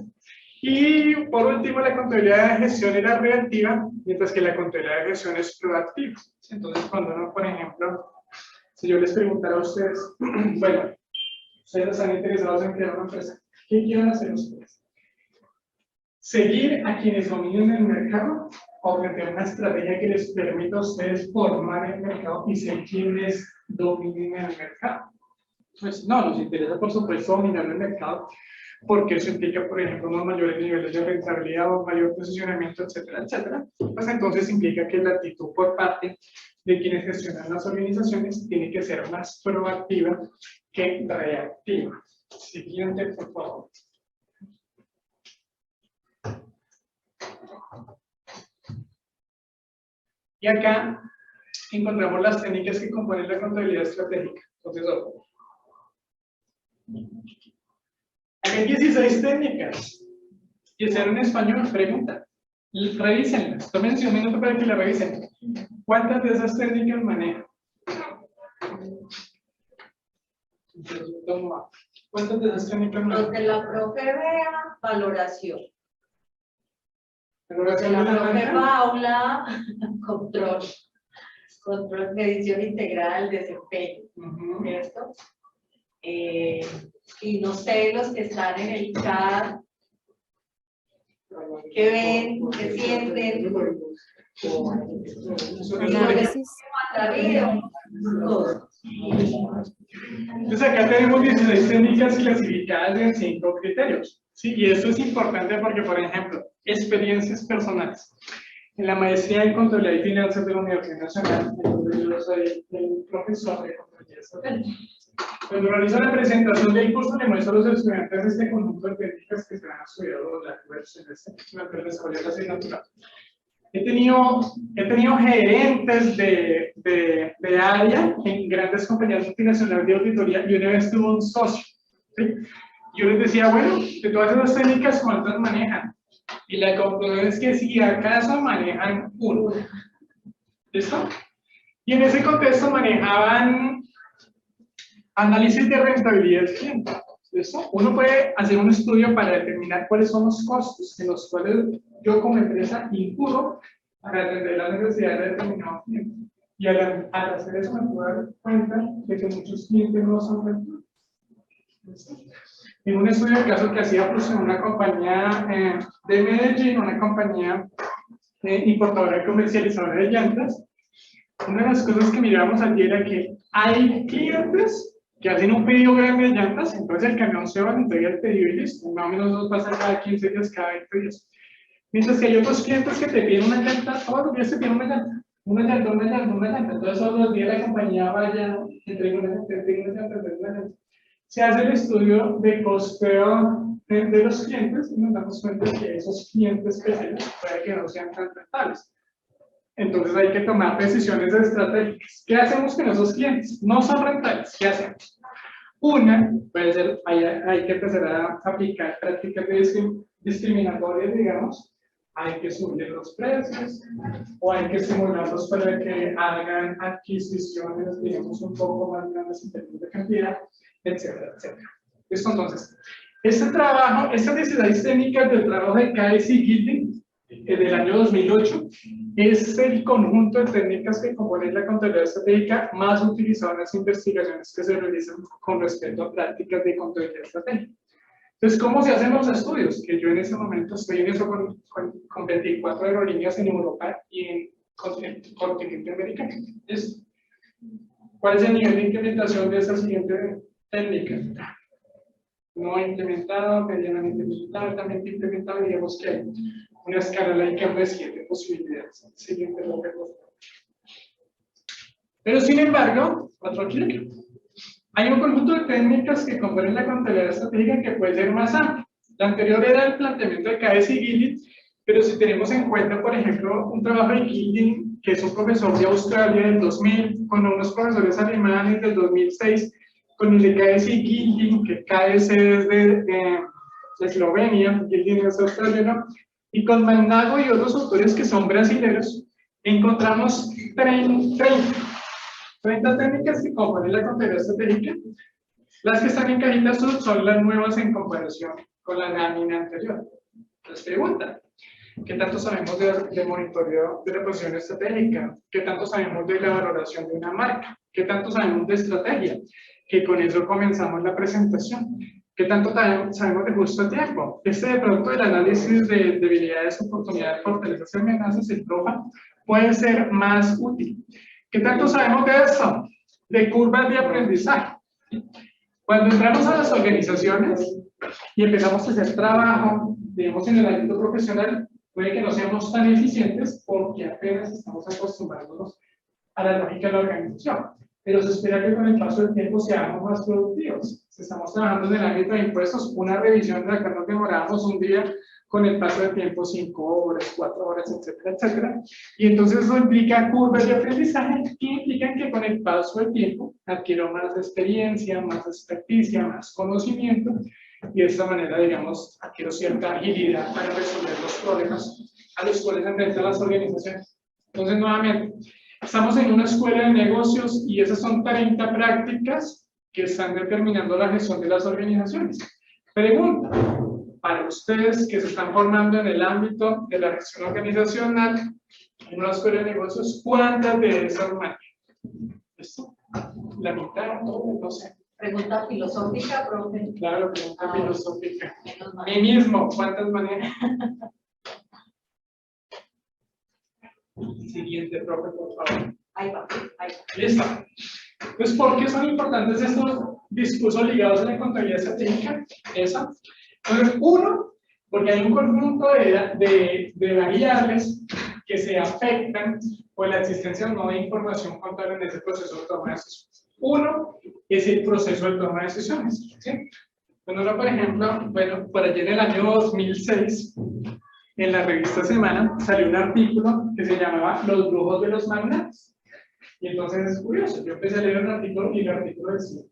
Y por último, la contabilidad de gestión era reactiva, mientras que la contabilidad de gestión es proactiva. Entonces, cuando uno, por ejemplo, si yo les preguntara a ustedes, bueno, ustedes están interesados en crear una empresa, ¿qué quieren hacer ustedes? ¿Seguir a quienes dominen el mercado o plantear una estrategia que les permita a ustedes formar el mercado y ser quienes dominen el mercado? Pues no, nos interesa por supuesto dominar el mercado porque eso implica, por ejemplo, unos mayores niveles de rentabilidad o mayor posicionamiento, etcétera, etcétera. Pues entonces implica que la actitud por parte de quienes gestionan las organizaciones tiene que ser más proactiva que reactiva. Siguiente, por favor. Y acá encontramos las técnicas que componen la contabilidad estratégica. Entonces, ojo. Aquí hay 16 técnicas. Y están en español, pregunta. Revísenlas. Tómense un minuto para que la revisen. ¿Cuántas de esas técnicas manejan? ¿Cuántas de esas técnicas manejan? Los de la profe Bea, valoración. Valoración De la de la profe maneja. Paula, control. control, medición integral, desempeño, ¿cierto? Y no sé, los que están en el CAD, que ven, que sienten, Análisis. todo. Entonces acá tenemos 16 técnicas clasificadas en 5 criterios. ¿Sí? Y esto es importante porque, por ejemplo, experiencias personales. En la maestría en Contabilidad y Finanzas de la Universidad Nacional, yo soy el profesor de Contabilidad Estratégica. Cuando realizo la presentación del curso, le muestro a los estudiantes este conjunto de técnicas que se han estudiado durante el desarrollo de la asignatura. He tenido gerentes de área en grandes compañías multinacionales de auditoría y una vez tuve un socio. ¿Sí? Yo les decía, bueno, de todas esas técnicas, ¿cuántas manejan? Y la conclusión es que si acaso manejan uno. ¿Listo? Y en ese contexto manejaban análisis de rentabilidad del cliente. ¿Listo? Uno puede hacer un estudio para determinar cuáles son los costos en los cuales yo como empresa incurro para atender las necesidades de determinado cliente. Y al hacer eso me puedo dar cuenta de que muchos clientes no son rentables. ¿Listo? En un estudio de caso que hacía pues, en una compañía de Medellín, una compañía importadora y comercializadora de llantas, una de las cosas que miramos allí era que hay clientes que hacen un pedido grande de llantas, entonces el camión se va, entrega el pedido y listo, más o menos nos pasa cada 15 días, cada 20 días. Mientras que hay otros clientes que te piden una llanta, todos los días te piden una llanta, entonces todos los días la compañía vaya, entrega una llanta. Se hace el estudio de costeo de los clientes y nos damos cuenta que esos clientes pequeños puede que no sean tan rentables. Entonces hay que tomar decisiones estratégicas. ¿Qué hacemos con esos clientes? No son rentables. ¿Qué hacemos? Una, puede ser, hay que empezar a aplicar prácticas discriminatorias, digamos. Hay que subir los precios o hay que estimularlos para que hagan adquisiciones, digamos, un poco más grandes en términos de cantidad, etcétera, etcétera. Listo, entonces, este trabajo, estas 16 técnicas del trabajo de KS y Gilding del año 2008 es el conjunto de técnicas que componen la contabilidad estratégica más utilizado en las investigaciones que se realizan con respecto a prácticas de contabilidad estratégica. Entonces, ¿cómo se hacen los estudios? Que yo en ese momento estoy en eso con 24 aerolíneas en Europa y en continente americano. ¿Cuál es el nivel de implementación de esta siguiente técnica? No implementado, medianamente implementado, altamente implementado, digamos que hay una escala laica de 7 posibilidades. Siguiente lo que pero sin embargo, otro clic. Hay un conjunto de técnicas que componen la contabilidad estratégica que puede ser más amplio. La anterior era el planteamiento de KS y Gilding, pero si tenemos en cuenta, por ejemplo, un trabajo de Gilding, que es un profesor de Australia del 2000, con unos profesores alemanes del 2006, con el de KS y Gilding, que KS es de Eslovenia, Gilding es australiano, y con Magnago y otros autores que son brasileños, encontramos 30 técnicas que componen la contabilidad estratégica. Las que están en cajita azul son las nuevas en comparación con la lámina anterior. Les pregunta, ¿qué tanto sabemos de monitoreo de la posición estratégica? ¿Qué tanto sabemos de la valoración de una marca? ¿Qué tanto sabemos de estrategia? Que con eso comenzamos la presentación. ¿Qué tanto sabemos de justo a tiempo? De pronto el análisis de debilidades, oportunidades, fortalezas y amenazas, el PROFA, puede ser más útil. ¿Qué tanto sabemos de esto? De curvas de aprendizaje. Cuando entramos a las organizaciones y empezamos a hacer trabajo, digamos en el ámbito profesional, puede que no seamos tan eficientes porque apenas estamos acostumbrándonos a la lógica de la organización. Pero se espera que con el paso del tiempo seamos más productivos. Si estamos trabajando en el ámbito de impuestos, una revisión de la que nos demoramos un día, con el paso del tiempo 5 horas, 4 horas, etcétera, etcétera. Y entonces eso implica curvas de aprendizaje que implican que con el paso del tiempo adquiero más experiencia, más experticia, más conocimiento y de esta manera, digamos, adquiero cierta agilidad para resolver los problemas a los cuales enfrentan las organizaciones. Entonces, nuevamente, estamos en una escuela de negocios y esas son 30 prácticas que están determinando la gestión de las organizaciones. Pregunta. Para ustedes que se están formando en el ámbito de la gestión organizacional, En una escuela de negocios, ¿cuántas de esas manejan? ¿Listo? La mitad, todo, no sé. Pregunta filosófica, profe. Claro, pregunta filosófica. Menos A mal. mí mismo, ¿cuántas manejan? Siguiente, profe, por favor. Ahí va, ahí va. Listo. Entonces, ¿por qué son importantes estos discursos ligados a la contabilidad estratégica? Esa. Entonces, uno, porque hay un conjunto de variables que se afectan por la existencia o no de información contable en ese proceso de toma de decisiones. Uno es el proceso de toma de decisiones. ¿Sí? Cuando uno, por ejemplo, bueno, por allí en el año 2006, en la revista Semana, salió un artículo que se llamaba Los brujos de los magnates. Y entonces es curioso, yo empecé a leer un artículo y el artículo decía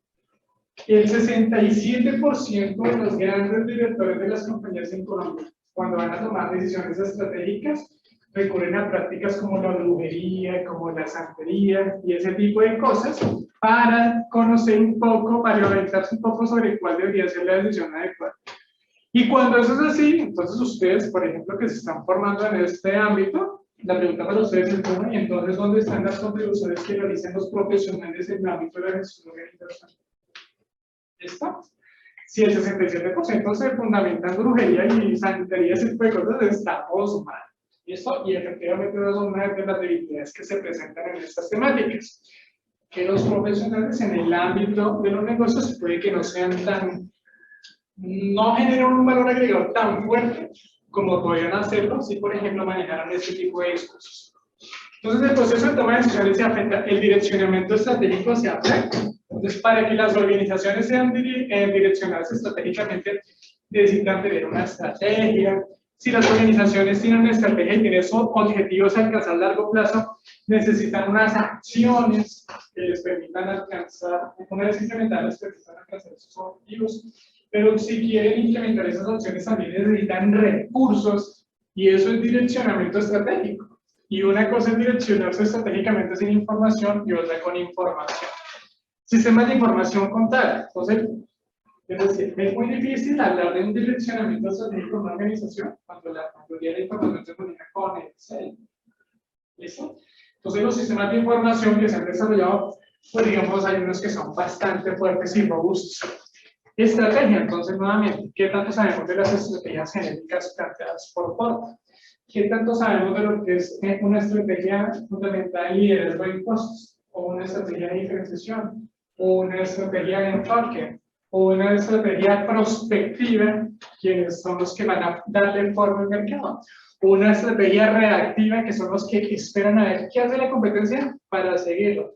que el 67% de los grandes directores de las compañías en Colombia, cuando van a tomar decisiones estratégicas, recurren a prácticas como la brujería, como la santería y ese tipo de cosas para conocer un poco, para orientarse un poco sobre cuál debería ser la decisión adecuada. Y cuando eso es así, entonces ustedes, por ejemplo, que se están formando en este ámbito, la pregunta para ustedes es cómo, y entonces, ¿dónde están las contribuciones que realizan los profesionales en el ámbito de la gestión organizacional? ¿Listo? Si el 67% se fundamenta en brujería y santería, ese tipo de cosas, estamos mal. ¿Listo? Y efectivamente no son una de las debilidades que se presentan en estas temáticas. Que los profesionales en el ámbito de los negocios puede que no sean tan, no generan un valor agregado tan fuerte como podrían hacerlo si, por ejemplo, manejaran este tipo de discursos. Entonces, el proceso de toma de decisiones se afecta, el direccionamiento estratégico se afecta. Entonces, para que las organizaciones sean direccionadas estratégicamente, necesitan tener una estrategia. Si las organizaciones tienen una estrategia y tienen esos objetivos a alcanzar a largo plazo, necesitan unas acciones que les permitan alcanzar, una vez implementadas, les permitan alcanzar esos objetivos. Pero si quieren implementar esas acciones también necesitan recursos y eso es direccionamiento estratégico. Y una cosa es direccionarse estratégicamente sin información y otra con información. Sistemas de información contable. Entonces, es decir, es muy difícil hablar de un direccionamiento estratégico en una organización cuando la mayoría de la información se maneja con Excel. ¿Listo? Entonces, los sistemas de información que se han desarrollado, pues digamos, hay unos que son bastante fuertes y robustos. Estrategia, entonces, nuevamente, ¿qué tanto sabemos de las estrategias genéricas planteadas por Ford? ¿Qué tanto sabemos de lo que es una estrategia fundamental en liderazgo de costos? ¿O una estrategia de diferenciación? ¿O una estrategia de enfoque? ¿O una estrategia prospectiva? ¿Quiénes son los que van a darle forma al mercado? ¿O una estrategia reactiva, que son los que esperan a ver qué hace la competencia para seguirlo?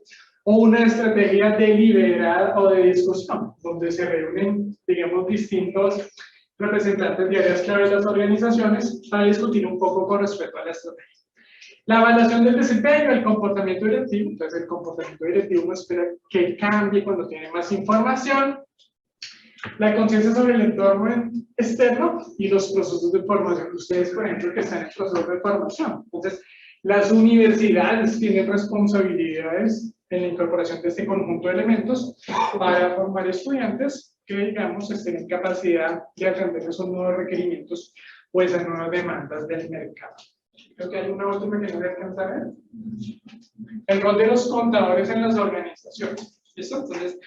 O una estrategia deliberada o de discusión, donde se reúnen, digamos, distintos representantes de áreas clave de las organizaciones para discutir un poco con respecto a la estrategia. La evaluación del desempeño, el comportamiento directivo. Entonces, el comportamiento directivo uno espera que cambie cuando tiene más información. La conciencia sobre el entorno externo y los procesos de formación. Ustedes, por ejemplo, que están en procesos de formación. Entonces, las universidades tienen responsabilidades en la incorporación de este conjunto de elementos para formar estudiantes que, digamos, estén en capacidad de atender esos nuevos requerimientos o esas nuevas demandas del mercado. Creo que hay una última que no voy a alcanzar a ver. El rol de los contadores en las organizaciones. ¿Listo? Entonces,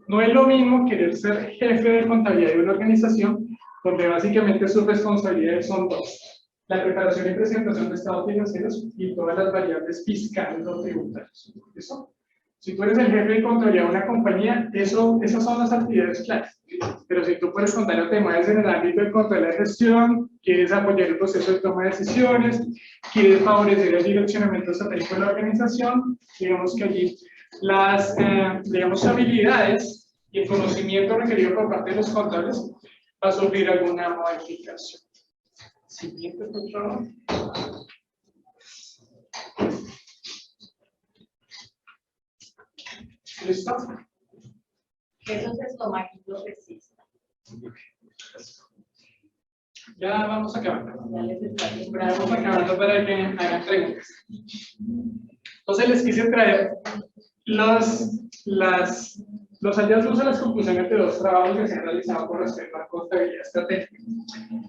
no es lo mismo querer ser jefe de contabilidad de una organización, donde básicamente sus responsabilidades son dos: la preparación y presentación de estados financieros y todas las variables fiscales o tributarias. ¿Listo? Si tú eres el jefe de contabilidad de una compañía, esas son las actividades claves. Pero si tú puedes contar el tema en el ámbito de contabilidad de gestión, quieres apoyar el proceso de toma de decisiones, quieres favorecer el direccionamiento estratégico de la organización, digamos que allí las digamos, habilidades y el conocimiento requerido por parte de los contables va a sufrir alguna modificación. Siguiente, por favor. ¿Listo? Esos estomaquitos existen. Ya vamos acabando. Ya les está Vamos temprano. acabando para que hagan preguntas. Entonces les quise traer los hallazgos a las conclusiones de dos trabajos que se han realizado con respecto a contabilidad estratégica.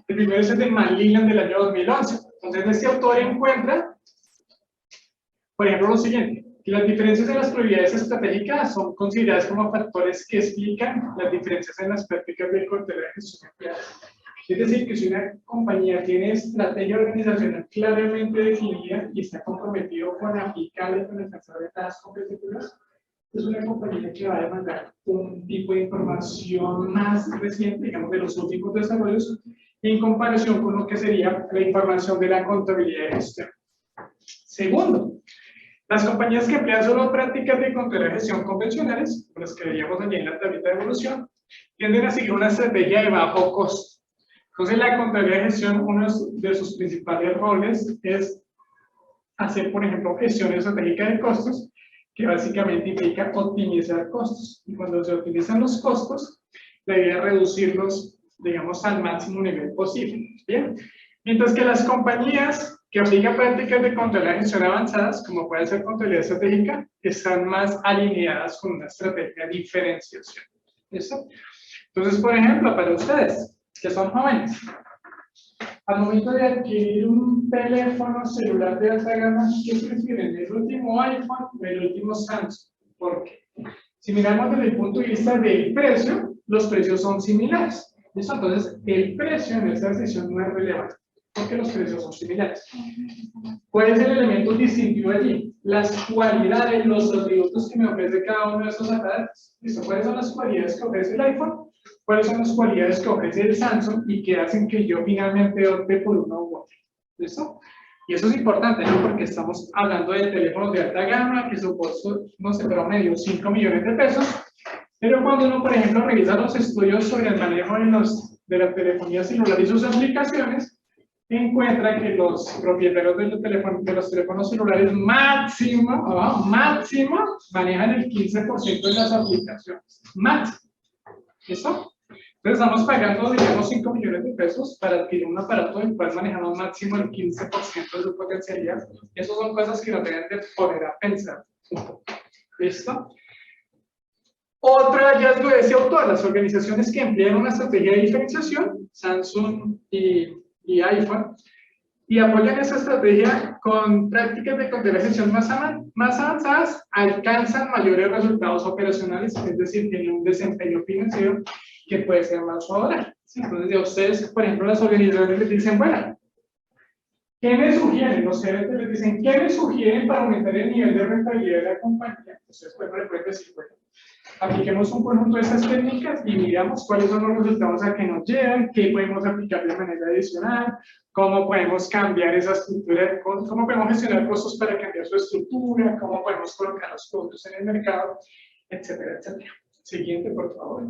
El primero es el de Manlilan del año 2011. Entonces este autor encuentra por ejemplo, lo siguiente, que las diferencias en las prioridades estratégicas son consideradas como factores que explican las diferencias en las prácticas del control de gestión empleada. Es decir, que si una compañía tiene estrategia organizacional claramente definida y está comprometido con aplicar y con alcanzar ventajas competitivas, es una compañía que va a demandar un tipo de información más reciente, digamos, de los últimos desarrollos, en comparación con lo que sería la información de la contabilidad de gestión. Segundo, las compañías que emplean solo prácticas de control de gestión convencionales, como las que veíamos allí en la tablita de evolución, tienden a seguir una estrategia de bajo costo. Entonces, la contabilidad de gestión, uno de sus principales roles es hacer, por ejemplo, gestión estratégica de costos, que básicamente implica optimizar costos. Y cuando se optimizan los costos, la idea es reducirlos, digamos, al máximo nivel posible. ¿Bien? Mientras que las compañías que aplican prácticas de contabilidad de gestión avanzadas, como puede ser contabilidad estratégica, están más alineadas con una estrategia de diferenciación. ¿Listo? Entonces, por ejemplo, para ustedes, que son jóvenes, al momento de adquirir un teléfono celular de alta gama, ¿qué prefieren? ¿El último iPhone o el último Samsung? ¿Por qué? Si miramos desde el punto de vista del precio, los precios son similares. ¿Listo? Entonces, el precio en esta decisión no es relevante, porque los precios son similares. ¿Cuál es el elemento distintivo allí? Las cualidades, los atributos que me ofrece cada uno de esos aparatos. ¿Listo? ¿Cuáles son las cualidades que ofrece el iPhone? ¿Cuáles son las cualidades que ofrece el Samsung y que hacen que yo finalmente opte por uno u otro? ¿Listo? Y eso es importante, ¿no? Porque estamos hablando de teléfonos de alta gama, que su costo, no sé, pero medio 5 millones de pesos. Pero cuando uno, por ejemplo, revisa los estudios sobre el manejo de la telefonía celular y sus aplicaciones, encuentra que los propietarios de los teléfonos celulares máximo manejan el 15% de las aplicaciones. Máximo. ¿Listo? Entonces estamos pagando, digamos, 5 millones de pesos para adquirir un aparato del cual manejamos máximo el 15% de su potencialidad. Esas son cosas que nos deben de poner a pensar un poco. ¿Listo? Otro hallazgo de ese autor, las organizaciones que emplean una estrategia de diferenciación, Samsung y iPhone, y apoyan esa estrategia con prácticas de contabilización más avanzadas, alcanzan mayores resultados operacionales, es decir, tienen un desempeño financiero que puede ser más favorable. Entonces, a ustedes, por ejemplo, las organizaciones les dicen, bueno, ¿qué me sugieren? Los gerentes les dicen, ¿qué me sugieren para aumentar el nivel de rentabilidad de la compañía? Entonces, bueno, le pueden decir, bueno, apliquemos un conjunto de esas técnicas y miramos cuáles son los resultados a que nos llevan, qué podemos aplicar de manera adicional, cómo podemos cambiar esa estructura, cómo podemos gestionar costos para cambiar su estructura, cómo podemos colocar los productos en el mercado, etcétera, etcétera. Siguiente, por favor.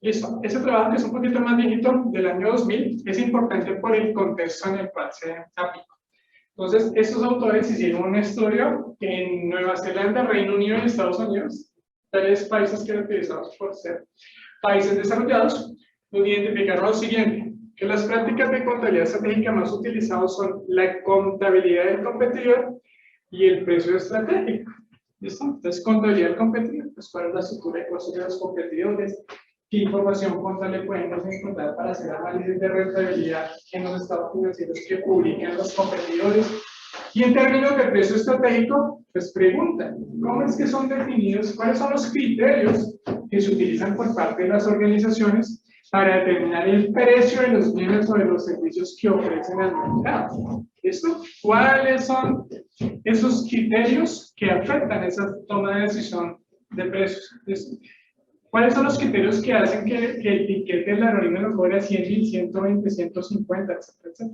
Listo. Ese trabajo, que es un poquito más viejito, del año 2000, es importante por el contexto en el cual se aplica. Entonces, estos autores hicieron un estudio en Nueva Zelanda, Reino Unido y Estados Unidos, 3 países caracterizados por ser países desarrollados, donde identificaron lo siguiente, que las prácticas de contabilidad estratégica más utilizadas son la contabilidad del competidor y el precio estratégico. ¿Listo? Entonces, contabilidad del competidor, pues cuál es la estructura de costos de los competidores, qué información contable podemos encontrar para hacer análisis de rentabilidad en los estados financieros que publican los competidores. Y en términos de precio estratégico, pues preguntan, ¿cómo es que son definidos? ¿Cuáles son los criterios que se utilizan por parte de las organizaciones para determinar el precio de los bienes o de los servicios que ofrecen al mercado? ¿Listo? ¿Cuáles son esos criterios que afectan esa toma de decisión de precios? ¿Listo? ¿Cuáles son los criterios que hacen que el ticket de la aerolínea nos cobre 100, 120, 150, etcétera?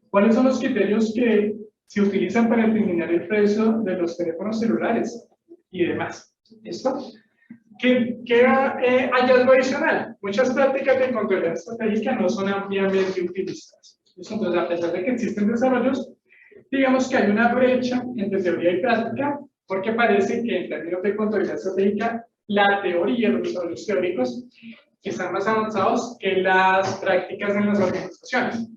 ¿Cuáles son los criterios que se utilizan para determinar el precio de los teléfonos celulares y demás? ¿Listo? ¿Qué hallazgo adicional? Muchas prácticas de contabilidad estratégica no son ampliamente utilizadas. ¿Listo? Entonces, a pesar de que existen desarrollos, digamos que hay una brecha entre teoría y práctica, porque parece que en términos de contabilidad estratégica, la teoría, los desarrollos teóricos, están más avanzados que las prácticas en las organizaciones.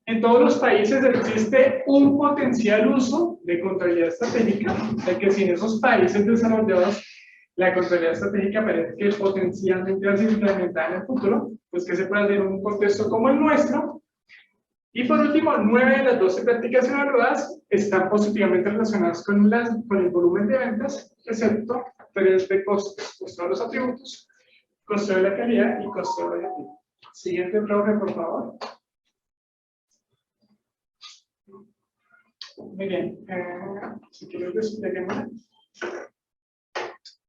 En todos los países existe un potencial uso de contabilidad estratégica, de que si en esos países desarrollados la contabilidad estratégica parece que potencialmente va a ser implementada en el futuro, pues que se puede hacer en un contexto como el nuestro, Y por último, 9 de las 12 prácticas evaluadas están positivamente relacionadas con el volumen de ventas, excepto 3 de costos: costo de los atributos, costo de la calidad y costo de objetivo. Siguiente, profe, por favor. Muy bien. Si quieres, despleguémosla.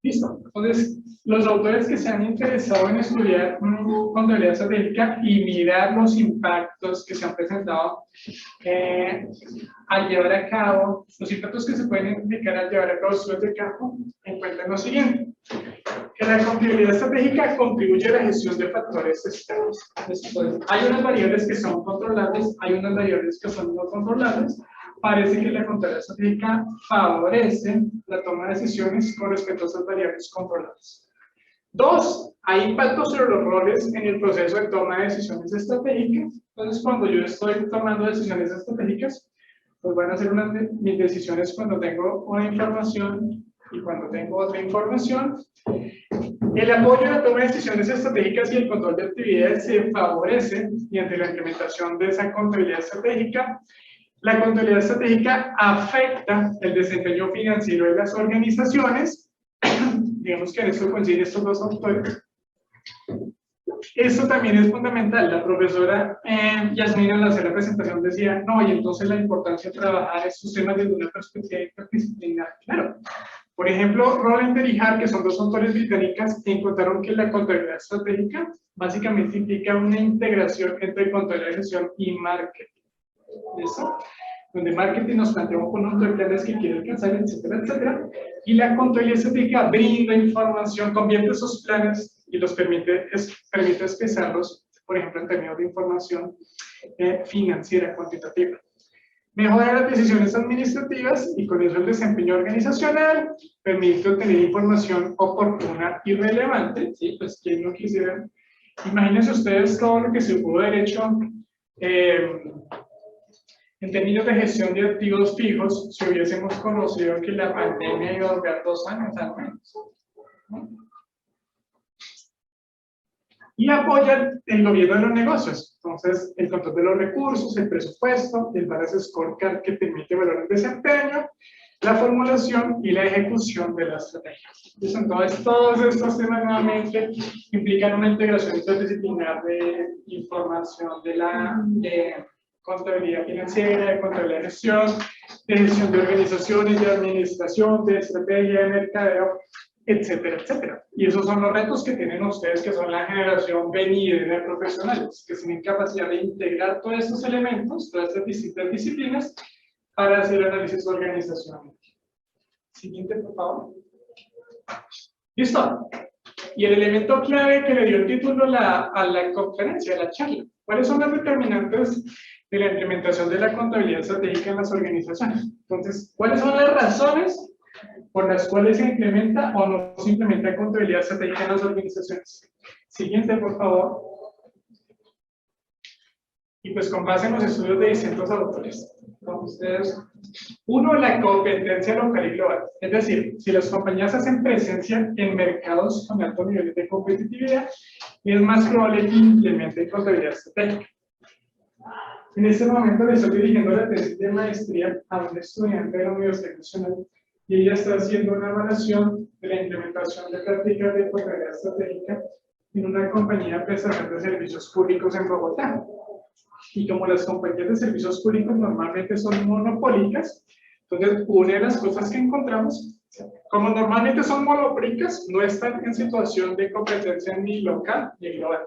Listo. Entonces, los autores que se han interesado en estudiar contabilidad estratégica y mirar los impactos que se han presentado al llevar a cabo, los impactos que se pueden identificar al llevar a cabo estudios de campo, encuentran lo siguiente: que la contabilidad estratégica contribuye a la gestión de factores externos. Entonces, hay unas variables que son controlables, hay unas variables que son no controlables. Parece que la contabilidad estratégica favorece la toma de decisiones con respecto a esas variables controladas. 2, hay impactos sobre los roles en el proceso de toma de decisiones estratégicas. Entonces, cuando yo estoy tomando decisiones estratégicas, pues van a ser mis decisiones cuando tengo una información y cuando tengo otra información. El apoyo a la toma de decisiones estratégicas y el control de actividades se favorece mediante la implementación de esa contabilidad estratégica. La contabilidad estratégica afecta el desempeño financiero de las organizaciones. Digamos que en esto coinciden estos dos autores. Esto también es fundamental. La profesora Yasmina, al hacer la presentación, decía: no, y entonces la importancia de trabajar estos temas desde una perspectiva interdisciplinar. Claro. Por ejemplo, Rollender y Hart, que son dos autores británicas, encontraron que la contabilidad estratégica básicamente implica una integración entre contabilidad de gestión y marketing. ¿Listo? Donde marketing nos plantea un conjunto de planes que quiere alcanzar, etcétera, etcétera. Y la contabilidad estratégica brinda información, convierte esos planes y los permite expresarlos, por ejemplo, en términos de información financiera cuantitativa. Mejora las decisiones administrativas y con eso el desempeño organizacional, permite obtener información oportuna y relevante. ¿Sí? Pues, ¿quién no quisiera? Imagínense ustedes todo lo que se pudo haber hecho en términos de gestión de activos fijos si hubiésemos conocido que la pandemia iba a durar 2 años al menos. Y apoya el gobierno de los negocios. Entonces, el control de los recursos, el presupuesto, el balance scorecard que permite evaluar el desempeño, la formulación y la ejecución de la estrategia. Entonces, todos estos temas nuevamente implican una integración interdisciplinar de información de contabilidad financiera, de contabilidad de gestión de organizaciones, de administración, de estrategia de mercadeo, etcétera, etcétera. Y esos son los retos que tienen ustedes, que son la generación venidera de profesionales, que tienen capacidad de integrar todos estos elementos, todas estas distintas disciplinas, para hacer análisis organizacional. Siguiente, por favor. Listo. Y el elemento clave que le dio el título a la conferencia, a la charla. ¿Cuáles son las determinantes de la implementación de la contabilidad estratégica en las organizaciones? Entonces, ¿cuáles son las razones por las cuales se implementa o no se implementa contabilidad estratégica en las organizaciones? Siguiente, por favor. Y pues con base en los estudios de distintos autores. Entonces, 1, la competencia local y global. Es decir, si las compañías hacen presencia en mercados con altos niveles de competitividad, es más probable que implementen contabilidad estratégica. En este momento le estoy dirigiendo la tesis de maestría a un estudiante de la Universidad Nacional y ella está haciendo una evaluación de la implementación de prácticas de contabilidad estratégica en una compañía prestadora de servicios públicos en Bogotá. Y como las compañías de servicios públicos normalmente son monopólicas, entonces una de las cosas que encontramos, como normalmente son monopólicas, no están en situación de competencia ni local ni global.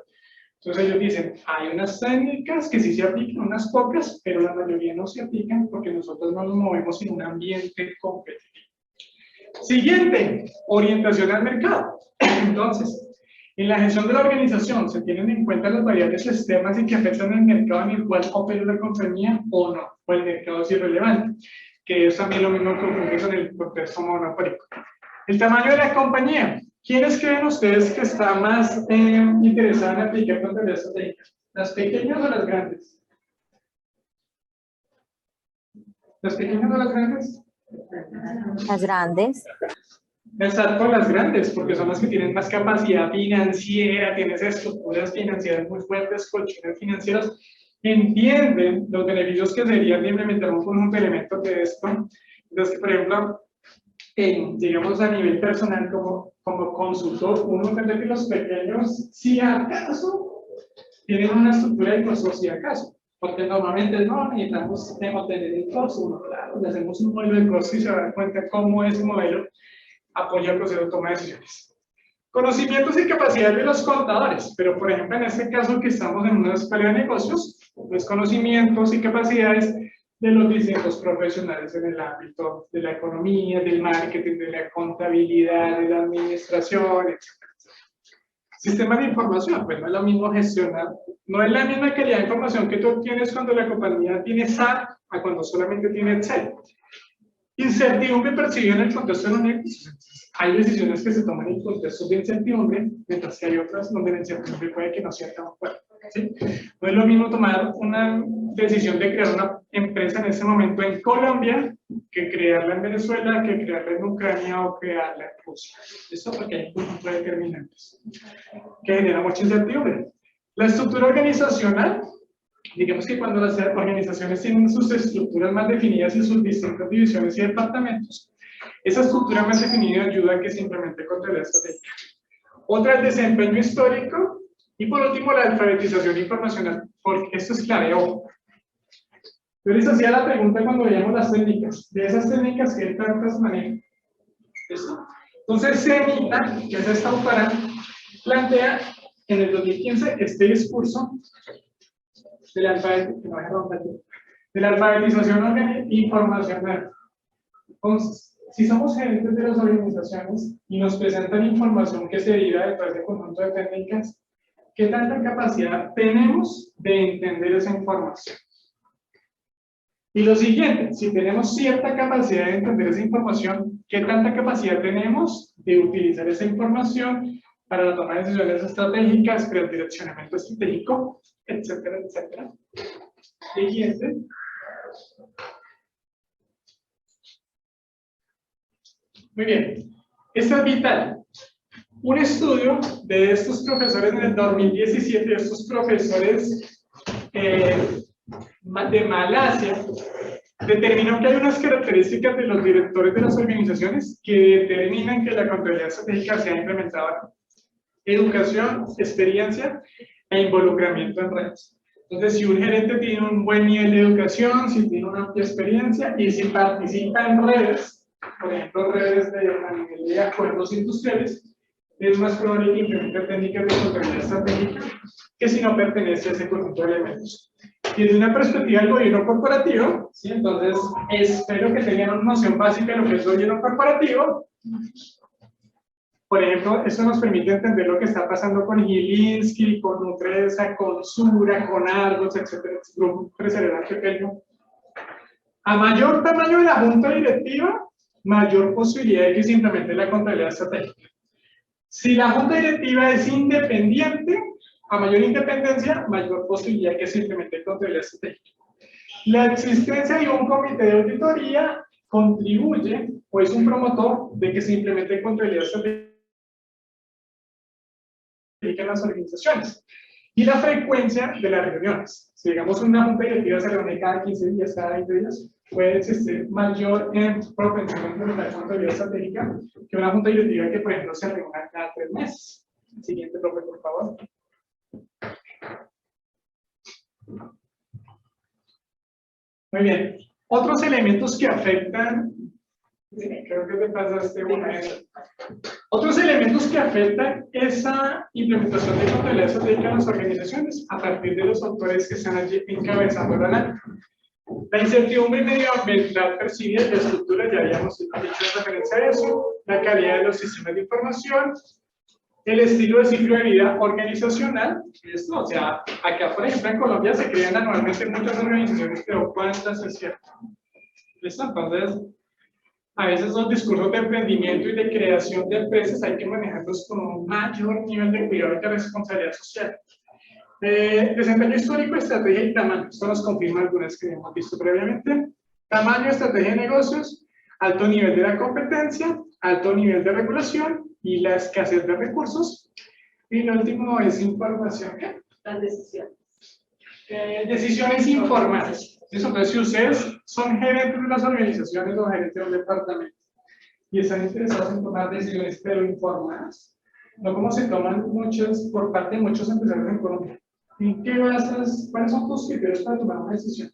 Entonces ellos dicen, hay unas técnicas que sí se aplican, unas pocas, pero la mayoría no se aplican porque nosotros no nos movemos en un ambiente competitivo. Siguiente, orientación al mercado. Entonces, en la gestión de la organización, ¿se tienen en cuenta las variables externas y que afectan el mercado en el cual opera la compañía o no? O el mercado es irrelevante, que es también lo mismo que ocurre con el contexto monopólico. El tamaño de la compañía. ¿Quiénes creen ustedes que está más interesada en aplicar contabilidad estratégica? ¿Las pequeñas o las grandes? ¿Las pequeñas o las grandes? Las grandes. Exacto, las grandes, porque son las que tienen más capacidad financiera, tienes estructuras financieras muy fuertes, colchones financieros, entienden los beneficios que serían de implementar un conjunto de elementos de esto. Entonces, por ejemplo, digamos a nivel personal, como consultor, uno entiende que los pequeños, si acaso, tienen una estructura de costos, si acaso. Porque normalmente no necesitamos obtener el costo, ¿no? Claro, le hacemos un modelo de costo y se dan cuenta cómo ese modelo apoya el proceso de toma de decisiones. Conocimientos y capacidades de los contadores, pero por ejemplo en este caso que estamos en una escuela de negocios, pues conocimientos y capacidades de los distintos profesionales en el ámbito de la economía, del marketing, de la contabilidad, de la administración, etc. Sistemas de información, pues no es lo mismo gestionar, no es la misma calidad de información que tú obtienes cuando la compañía tiene SAP a cuando solamente tiene Excel. Incertidumbre percibida en el contexto de los negocios. Hay decisiones que se toman en contextos de incertidumbre, mientras que hay otras donde la incertidumbre puede que no sea tan fuerte. ¿Sí? No es lo mismo tomar una decisión de crear una empresa en ese momento en Colombia que crearla en Venezuela, que crearla en Ucrania o crearla en Rusia. Eso porque hay un conjunto de determinantes que genera mucha incertidumbre. La estructura organizacional, digamos que cuando las organizaciones tienen sus estructuras más definidas y sus distintas divisiones y departamentos, esa estructura más definida ayuda a que se implemente contabilidad estratégica. Otra, el desempeño histórico. Y por último, la alfabetización informacional, porque esto es clave, ojo. Yo les hacía la pregunta cuando veíamos las técnicas, de esas técnicas que tantas manejan. ¿Listo? Entonces, CENITA, que es esta autora, plantea en el 2015 este discurso de la alfabetización informacional. Entonces, si somos gerentes de las organizaciones y nos presentan información que se deriva de todo ese conjunto de técnicas, ¿qué tanta capacidad tenemos de entender esa información? Y lo siguiente, si tenemos cierta capacidad de entender esa información, ¿qué tanta capacidad tenemos de utilizar esa información para la toma de decisiones estratégicas, para el direccionamiento estratégico, etcétera, etcétera? Siguiente. Muy bien, esto es vital. Un estudio de estos profesores en el 2017, de estos profesores de Malasia, determinó que hay unas características de los directores de las organizaciones que determinan que la contabilidad estratégica sea implementada. Educación, experiencia e involucramiento en redes. Entonces, si un gerente tiene un buen nivel de educación, si tiene una amplia experiencia y si participa en redes, por ejemplo, redes a nivel de acuerdos industriales, es más probable que implemente técnicas de contabilidad estratégica que si no pertenece a ese conjunto de elementos. Y desde una perspectiva del gobierno corporativo, ¿sí? Entonces espero que tengan una noción básica de lo que es el gobierno corporativo. Por ejemplo, esto nos permite entender lo que está pasando con Gilinski, con Nutresa, con Sura, con Argos, etcétera, grupo empresarial pequeño. A mayor tamaño de la junta directiva, mayor posibilidad de que se implemente la contabilidad estratégica. Si la junta directiva es independiente, a mayor independencia, mayor posibilidad de que se implemente contabilidad estratégica. La existencia de un comité de auditoría contribuye o es un promotor de que se implemente contabilidad estratégica en las organizaciones. Y la frecuencia de las reuniones. Si digamos una junta directiva se reúne cada 15 días, cada 20 días, puede existir mayor propensión a implementar contabilidad estratégica que una junta directiva que, por ejemplo, se reúna cada 3 meses. Siguiente, profe, por favor. Muy bien. Otros elementos que afectan, creo que te pasaste una vez. Otros elementos que afectan esa implementación de contabilidad estratégica en las organizaciones, a partir de los autores que están allí encabezando la análisis. La incertidumbre medioambiental percibida de estructura, ya habíamos dicho referencia a eso, la calidad de los sistemas de información, el estilo de ciclo de vida organizacional, esto, o sea, acá por ejemplo en Colombia se crean anualmente muchas organizaciones, pero ¿cuántas es cierto? ¿Listo? Entonces, a veces los discursos de emprendimiento y de creación de empresas hay que manejarlos con un mayor nivel de cuidado y de responsabilidad social. Desempeño histórico, estrategia y tamaño. Esto nos confirma algunas que hemos visto previamente. Tamaño, estrategia de negocios, alto nivel de la competencia, alto nivel de regulación y la escasez de recursos. Y lo último es información. ¿Qué? Las decisiones. decisiones informales. ¿Listo? Entonces, si ustedes son gerentes de las organizaciones o gerentes de un departamento y están interesados en tomar decisiones, pero informadas, no como se toman muchas por parte de muchos empresarios en Colombia. ¿En qué basas? ¿Cuáles son tus criterios para tomar una decisión?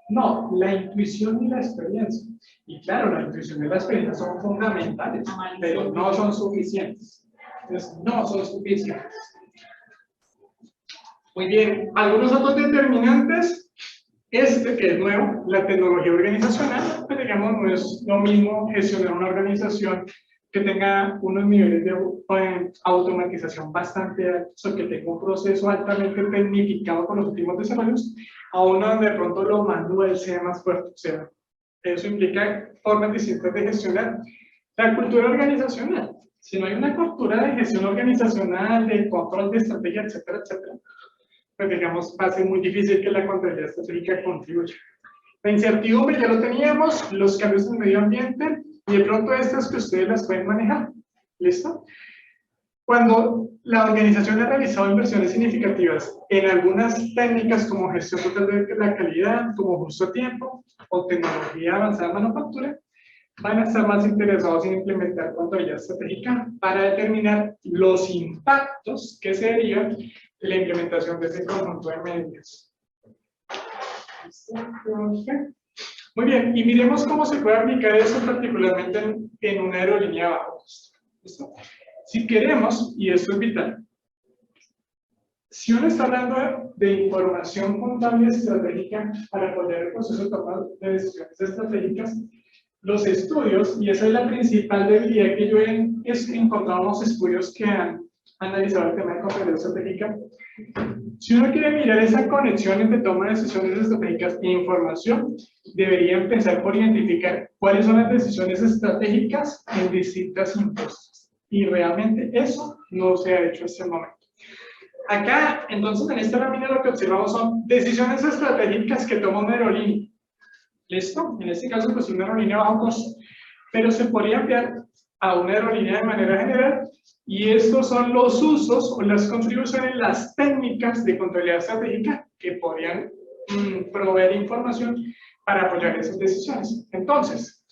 No, la intuición y la experiencia. Y claro, la intuición y la experiencia son fundamentales, pero no son suficientes. Entonces, no son suficientes. Muy bien, algunos otros determinantes. Este que es nuevo, la tecnología organizacional, pues digamos, no es lo mismo gestionar una organización que tenga unos niveles de automatización bastante altos o que tenga un proceso altamente tecnificado con los últimos desarrollos, a uno donde de pronto lo manual sea más fuerte. O sea, eso implica formas distintas de gestionar. La cultura organizacional. Si no hay una cultura de gestión organizacional, de control de estrategia, etcétera, etcétera, pues digamos, va a ser muy difícil que la contabilidad estratégica contribuya. La incertidumbre ya lo teníamos, los cambios en el medio ambiente, y de pronto estas que ustedes las pueden manejar. ¿Listo? Cuando la organización ha realizado inversiones significativas en algunas técnicas como gestión total de la calidad, como justo a tiempo, o tecnología avanzada de manufactura, van a estar más interesados en implementar contabilidad estratégica para determinar los impactos que se derivan de la implementación de ese conjunto de medidas. Muy bien, y miremos cómo se puede aplicar eso particularmente en una aerolínea de bajo costo. ¿Listo? Si queremos, y esto es vital, si uno está hablando de información contable estratégica para apoyar el proceso de toma de decisiones estratégicas, los estudios, y esa es la principal debilidad que yo he encontrado en los estudios que han analizado el tema de contabilidad estratégica. Si uno quiere mirar esa conexión entre toma de decisiones estratégicas e información, debería empezar por identificar cuáles son las decisiones estratégicas en distintas industrias. Y realmente eso no se ha hecho hasta el momento. Acá, entonces, en esta lámina lo que observamos son decisiones estratégicas que toma una aerolínea. ¿Listo? En este caso, pues una aerolínea a bajo costo. Pero se podría ampliar a una aerolínea de manera general. Y estos son los usos o las contribuciones, las técnicas de contabilidad estratégica que podrían proveer información para apoyar esas decisiones. Entonces,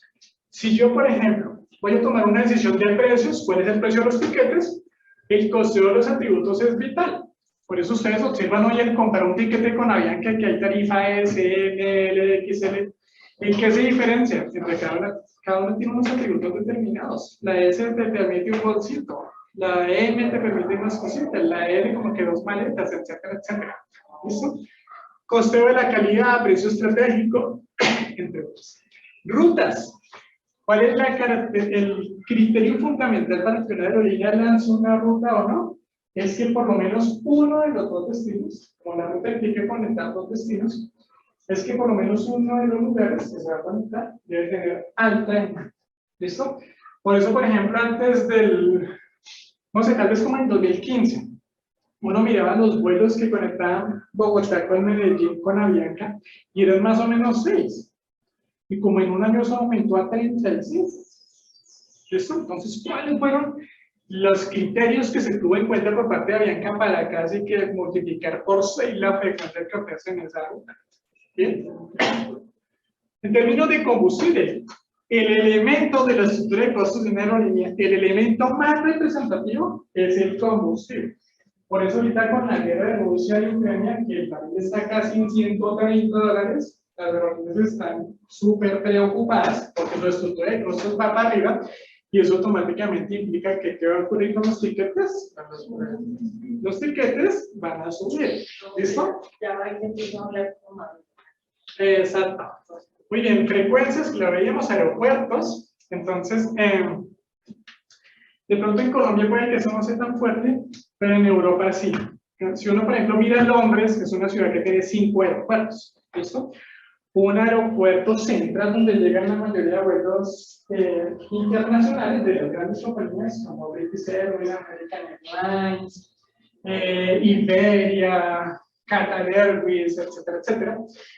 si yo, por ejemplo, voy a tomar una decisión de precios, ¿cuál es el precio de los tiquetes? El costeo de los atributos es vital. Por eso ustedes observan hoy al comprar un tiquete con Avianca que hay tarifa S, L, XL. ¿En qué se diferencia? Entre cada uno tiene unos atributos determinados. La S te permite un bolsito, la M te permite unas cositas, la L como que dos maletas, etcétera, etcétera. ¿Listo? Costeo de la calidad, precio estratégico, entre otros. Rutas. ¿Cuál es el criterio fundamental para que una aerolínea lance una ruta o no? Es que por lo menos uno de los dos destinos, como la ruta implica conectar dos destinos, es que por lo menos uno de los lugares que se va a conectar debe tener alta demanda. ¿Listo? Por eso, por ejemplo, antes del, no sé, tal vez como en 2015, uno miraba los vuelos que conectaban Bogotá con Medellín con Avianca y eran más o menos 6. Y como en un año eso aumentó a 35. ¿Listo? Entonces, ¿cuáles fueron los criterios que se tuvo en cuenta por parte de Avianca para casi que multiplicar por 6 la frecuencia que ofrece en esa ruta? ¿Bien? En términos de combustible, el elemento de la estructura de costos de una aerolínea, el elemento más representativo es el combustible. Por eso ahorita con la guerra de Rusia y Ucrania, que el barril está casi en $130, las aerolíneas están súper preocupadas porque la estructura de costos va para arriba y eso automáticamente implica que ¿qué va a ocurrir con los tiquetes? Los tiquetes van a subir. ¿Listo? Ya va a empezar a hablar con más. Exacto. Muy bien, frecuencias, que lo veíamos, aeropuertos. Entonces, de pronto en Colombia puede que eso no sea tan fuerte, pero en Europa sí. Si uno, por ejemplo, mira Londres, que es una ciudad que tiene 5 aeropuertos, ¿listo? Un aeropuerto central donde llegan la mayoría de vuelos internacionales de las grandes compañías como British Airways, American Airlines, Iberia, Qatar Airways, etcétera, etcétera.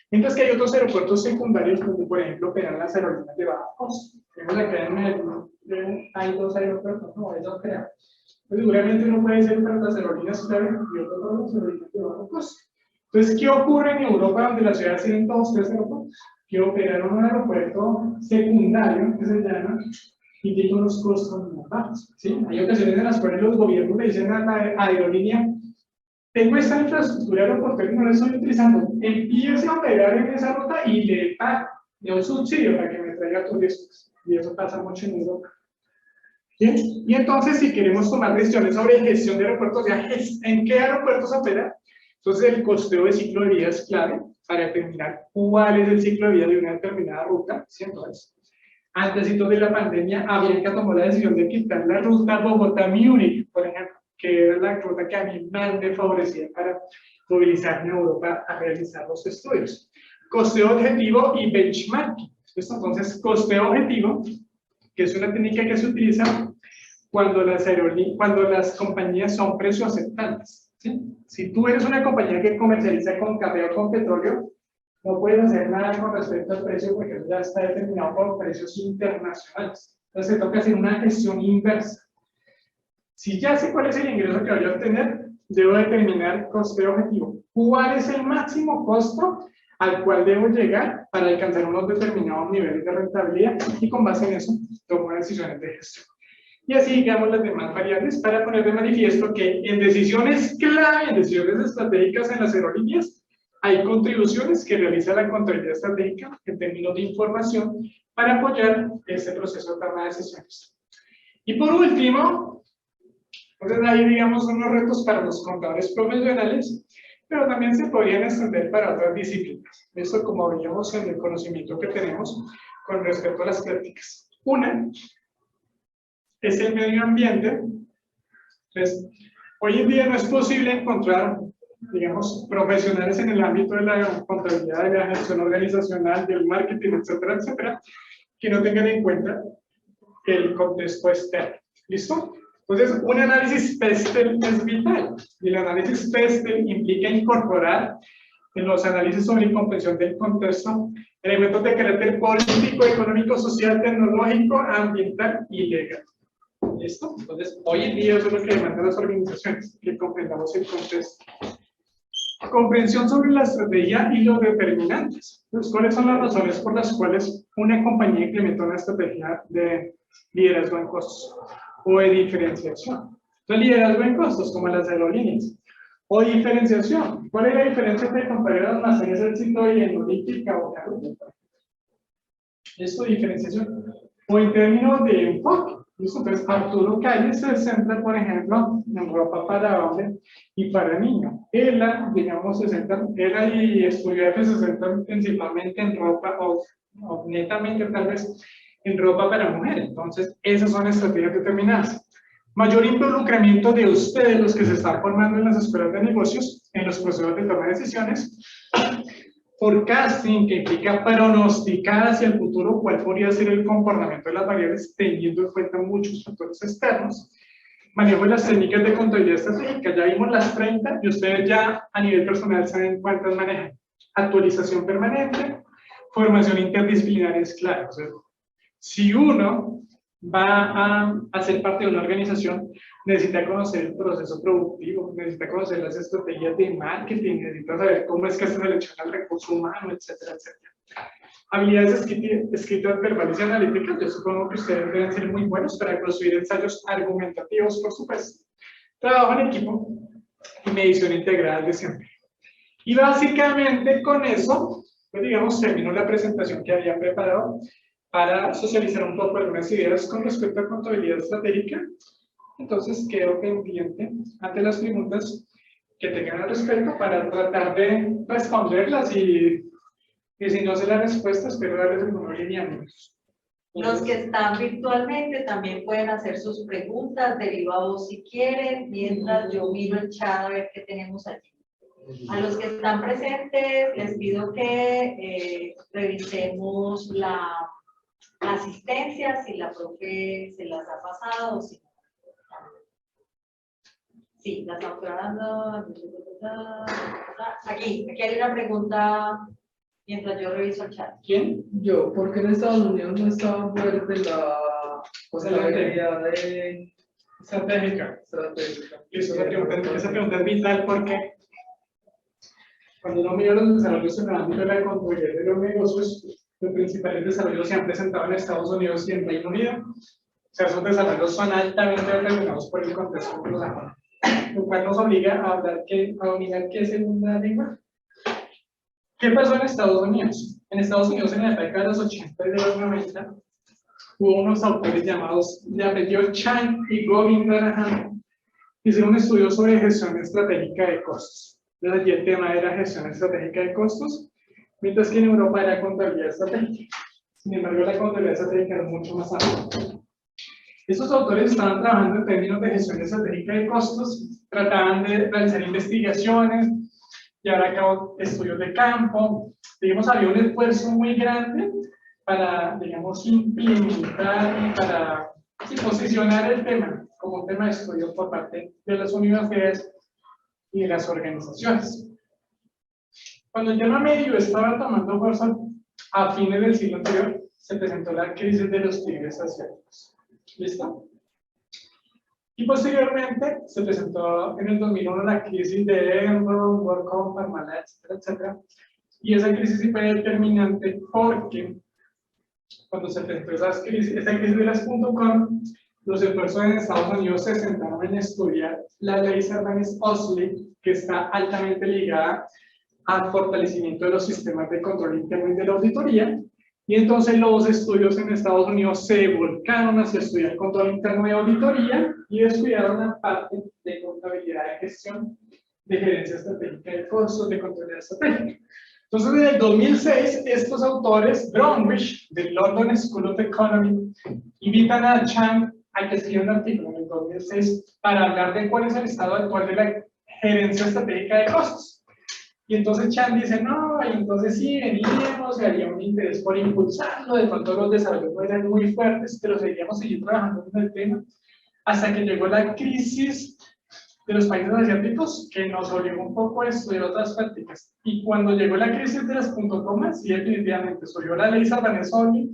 Mientras que hay otros aeropuertos secundarios donde, por ejemplo, operan las aerolíneas de bajo costo. Tenemos acá en Medellín, hay 2 aeropuertos, no, eso creo. Pues seguramente uno puede ser para las aerolíneas clave y otro para las aerolíneas de bajo costo. Entonces, ¿qué ocurre en Europa donde las ciudades tienen 2 o 3 aeropuertos? Que operan un aeropuerto secundario, que se llama, y tiene unos costos muy bajos, ¿sí? Hay ocasiones en las cuales los gobiernos le dicen a la aerolínea: tengo esta infraestructura aeroportuaria y no la estoy utilizando, empiece a operar en esa ruta y le doy un subsidio para que me traiga turistas. Y eso pasa mucho en Europa. ¿Bien? Y entonces, si queremos tomar decisiones sobre gestión de aeropuertos, ¿en qué aeropuertos opera? Entonces, el costeo de ciclo de vida es clave para determinar cuál es el ciclo de vida de una determinada ruta. ¿Sí? Entonces, antes de la pandemia, Avianca tomó la decisión de quitar la ruta Bogotá-Múnich, por ejemplo, que era la ruta que a mí más me favorecía para movilizarme en Europa a realizar los estudios. Costeo objetivo y benchmarking. Entonces, costeo objetivo, que es una técnica que se utiliza cuando las compañías son precio aceptantes, ¿sí? Si tú eres una compañía que comercializa con café o con petróleo, no puedes hacer nada con respecto al precio porque eso ya está determinado por precios internacionales. Entonces, se toca hacer una gestión inversa. Si ya sé cuál es el ingreso que voy a obtener, debo determinar costeo objetivo. ¿Cuál es el máximo costo al cual debo llegar para alcanzar unos determinados niveles de rentabilidad? Y con base en eso, tomo decisiones de gestión. Y así, digamos, las demás variables para poner de manifiesto que en decisiones clave, en decisiones estratégicas en las aerolíneas, hay contribuciones que realiza la contabilidad estratégica en términos de información para apoyar este proceso de toma de decisiones. Y por último, entonces ahí, digamos, son los retos para los contadores profesionales, pero también se podrían extender para otras disciplinas. Esto, como veíamos en el conocimiento que tenemos con respecto a las prácticas. Una es el medio ambiente. Entonces, hoy en día no es posible encontrar, digamos, profesionales en el ámbito de la contabilidad, de la gestión organizacional, del marketing, etcétera, etcétera, que no tengan en cuenta el contexto externo. ¿Listo? Entonces, un análisis PESTEL es vital. Y el análisis PESTEL implica incorporar en los análisis sobre comprensión del contexto elementos de carácter político, económico, social, tecnológico, ambiental y legal. ¿Listo? Entonces, hoy en día eso es lo que demandan las organizaciones, que comprendamos el contexto. Comprensión sobre la estrategia y los determinantes. Entonces, ¿cuáles son las razones por las cuales una compañía implementa una estrategia de liderazgo en costos o de diferenciación? Entonces, liderazgo en costos, como las aerolíneas. O diferenciación. ¿Cuál es la diferencia entre comparar almacenes éxito y en olímpica o Carulla? Esto es diferenciación. O en términos de enfoque. ¿Listo? Entonces, Arturo Calle se centra, por ejemplo, en ropa para hombre y para niño. Ella, digamos, ella y estudiantes se centran principalmente en ropa, o netamente tal vez, en ropa para mujer. Entonces, esas son estrategias determinadas. Mayor involucramiento de ustedes, los que se están formando en las escuelas de negocios, en los procesos de toma de decisiones. Forecasting, que implica pronosticar hacia el futuro cuál podría ser el comportamiento de las variables, teniendo en cuenta muchos factores externos. Manejo de las técnicas de contabilidad estratégica, ya vimos las 30 y ustedes ya a nivel personal saben cuántas manejan. Actualización permanente, formación interdisciplinaria es clave. O sea, si uno va a ser parte de una organización, necesita conocer el proceso productivo, necesita conocer las estrategias de marketing, necesita saber cómo es que se selecciona el recurso humano, etcétera, etcétera. Habilidades escritas, verbales y analíticas, yo supongo que ustedes deben ser muy buenos para construir ensayos argumentativos, por supuesto. Trabajo en equipo y medición integral de desempeño. Y básicamente con eso, pues digamos, termino la presentación que había preparado para socializar un poco algunas ideas con respecto a contabilidad estratégica. Entonces, quedo pendiente ante las preguntas que tengan al respecto para tratar de responderlas y si no sé la respuesta, espero darles algunos lineamientos. Los que están virtualmente también pueden hacer sus preguntas de viva voz si quieren, mientras yo miro el chat a ver qué tenemos allí. A los que están presentes, les pido que revisemos la asistencia, si la profe se las ha pasado, si sí, la estamos grabando. Aquí hay una pregunta mientras yo reviso el chat. ¿Quién? Yo, ¿por qué en Estados Unidos no estaba fuerte la contabilidad de estratégica? estratégica? Esa pregunta es vital porque Cuando uno mira los desarrollos en el ámbito de la contabilidad de los negocios, los principales desarrollos se han presentado en Estados Unidos y en Reino Unido. O sea, esos desarrollos son altamente determinados por el contexto anglosajón, lo cual nos obliga a hablar a dominar qué segunda lengua. ¿Qué pasó en Estados Unidos? En Estados Unidos, en la década de los 80 y de los 90, hubo unos autores llamados de apellido Chang y Govindarajan, que hicieron un estudio sobre gestión estratégica de costos. Entonces, allí el tema era gestión estratégica de costos, mientras que en Europa era contabilidad estratégica. Sin embargo, la contabilidad estratégica era mucho más amplia. Estos autores estaban trabajando en términos de gestión estratégica de costos, trataban de realizar investigaciones, llevar a cabo estudios de campo. Digamos, había un esfuerzo muy grande para, digamos, implementar y para posicionar el tema como un tema de estudio por parte de las universidades y de las organizaciones. Cuando el tema medio estaba tomando fuerza a fines del siglo anterior, se presentó la crisis de los tigres asiáticos. ¿Listo? Y posteriormente se presentó en el 2001 la crisis de Enron, WorldCom, Parmalat, etcétera. Y esa crisis sí fue determinante porque cuando se presentó esta crisis de las .com, los esfuerzos en Estados Unidos se centraron en estudiar la ley Sarbanes-Oxley, que está altamente ligada al fortalecimiento de los sistemas de control interno y de la auditoría. Y entonces los estudios en Estados Unidos se volcaron hacia estudiar control interno y auditoría y descuidaron la parte de contabilidad de gestión, de gerencia estratégica de costos, de contabilidad estratégica. Entonces, en el 2006, estos autores, Bromwich, del London School of Economy, invitan a Chang a que escriba un artículo en el 2006 para hablar de cuál es el estado actual de la gerencia estratégica de costos. Y entonces Chang dice, no, y entonces sí, veníamos, y había un interés por impulsarlo, de pronto los desarrollos no eran muy fuertes, pero seguíamos seguir trabajando en el tema, hasta que llegó la crisis de los países asiáticos, que nos obligó un poco a estudiar otras prácticas. Y cuando llegó la crisis de las .com, sí, definitivamente surgió la ley Sarbanes-Oxley,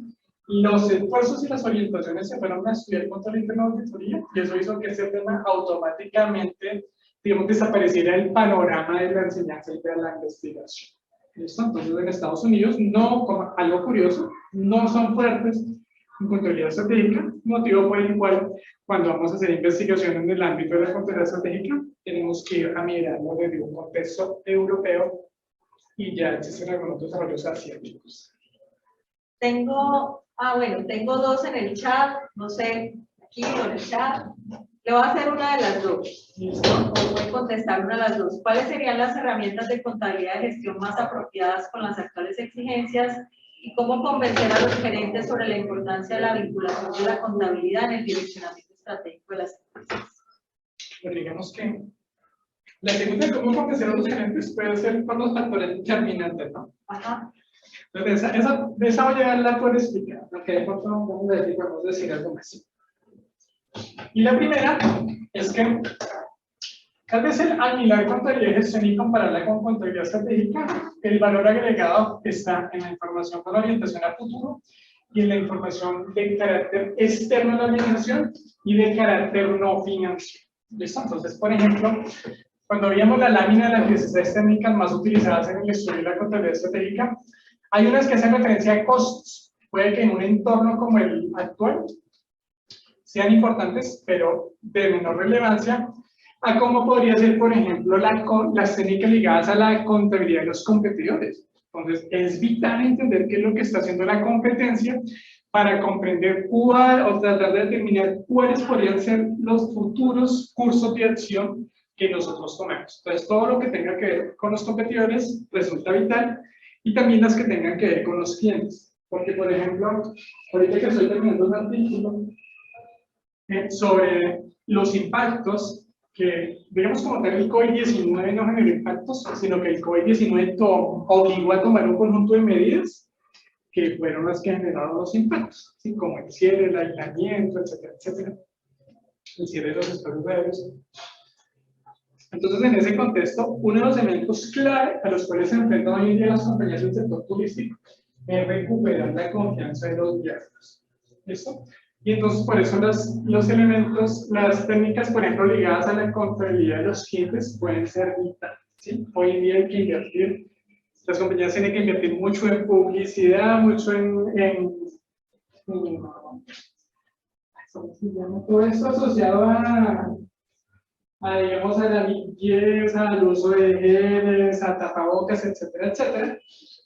los esfuerzos y las orientaciones se fueron a estudiar control interno de auditoría, y eso hizo que ese tema automáticamente, digamos, desapareciera el panorama de la enseñanza y de la investigación. ¿Listo? Entonces, en Estados Unidos, no, como algo curioso, no son fuertes en contabilidad estratégica, motivo por el cual, cuando vamos a hacer investigación en el ámbito de la contabilidad estratégica, tenemos que ir a mirarlo desde un contexto europeo y ya existen algunos desarrollos asiáticos. Tengo dos en el chat, no sé, aquí o en el chat. Le voy a hacer una de las dos. ¿Listo? O voy a contestar una de las dos. ¿Cuáles serían las herramientas de contabilidad de gestión más apropiadas con las actuales exigencias? ¿Y cómo convencer a los gerentes sobre la importancia de la vinculación de la contabilidad en el direccionamiento estratégico de las empresas? Pero digamos que la segunda, cómo convencer a los gerentes, puede ser por los factores determinantes, ¿no? Ajá. Entonces, de esa voy a dar la por explicar, porque de pronto vamos a decir algo más. Y la primera es que tal vez al mirar contabilidad de gestión y compararla con contabilidad estratégica, el valor agregado está en la información con orientación a futuro y en la información de carácter externo de la organización y de carácter no financiero. ¿Listo? Entonces, por ejemplo, cuando veíamos la lámina de las necesidades técnicas más utilizadas en el estudio de la contabilidad estratégica, hay unas que hacen referencia a costos. Puede que en un entorno como el actual sean importantes, pero de menor relevancia, a cómo podría ser, por ejemplo, las técnicas ligadas a la contabilidad de los competidores. Entonces, es vital entender qué es lo que está haciendo la competencia para comprender o tratar de determinar cuáles podrían ser los futuros cursos de acción que nosotros tomemos. Entonces, todo lo que tenga que ver con los competidores resulta vital y también las que tengan que ver con los clientes. Porque, por ejemplo, ahorita que estoy terminando un artículo sobre los impactos que, digamos, como tal, el COVID-19 no generó impactos, sino que el COVID-19 obligó a tomar un conjunto de medidas que fueron las que generaron los impactos, ¿sí? Como el cierre, el aislamiento, etcétera, etcétera, el cierre de los espacios aéreos. Entonces, en ese contexto, uno de los elementos clave a los cuales se enfrentan hoy en día las compañías del sector turístico es recuperar la confianza de los viajeros. ¿Listo? Y entonces, por eso los elementos, las técnicas, por ejemplo, ligadas a la contabilidad de los clientes pueden ser vitales. ¿sí? Hoy en día hay que invertir, las compañías tienen que invertir mucho en publicidad, mucho ¿cómo se llama? Todo esto asociado digamos, a la limpieza, al uso de geles, a tapabocas, etcétera, etcétera.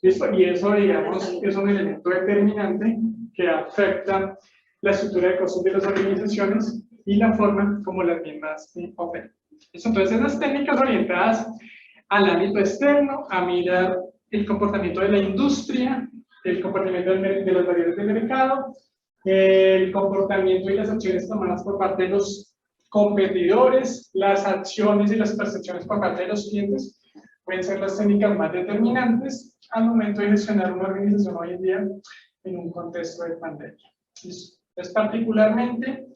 Y eso, digamos, es un elemento determinante que afecta la estructura de costos de las organizaciones y la forma como las mismas operan. Entonces, esas técnicas orientadas al ámbito externo, a mirar el comportamiento de la industria, el comportamiento de las variables del mercado, el comportamiento y las acciones tomadas por parte de los competidores, las acciones y las percepciones por parte de los clientes, pueden ser las técnicas más determinantes al momento de gestionar una organización hoy en día en un contexto de pandemia. Es particularmente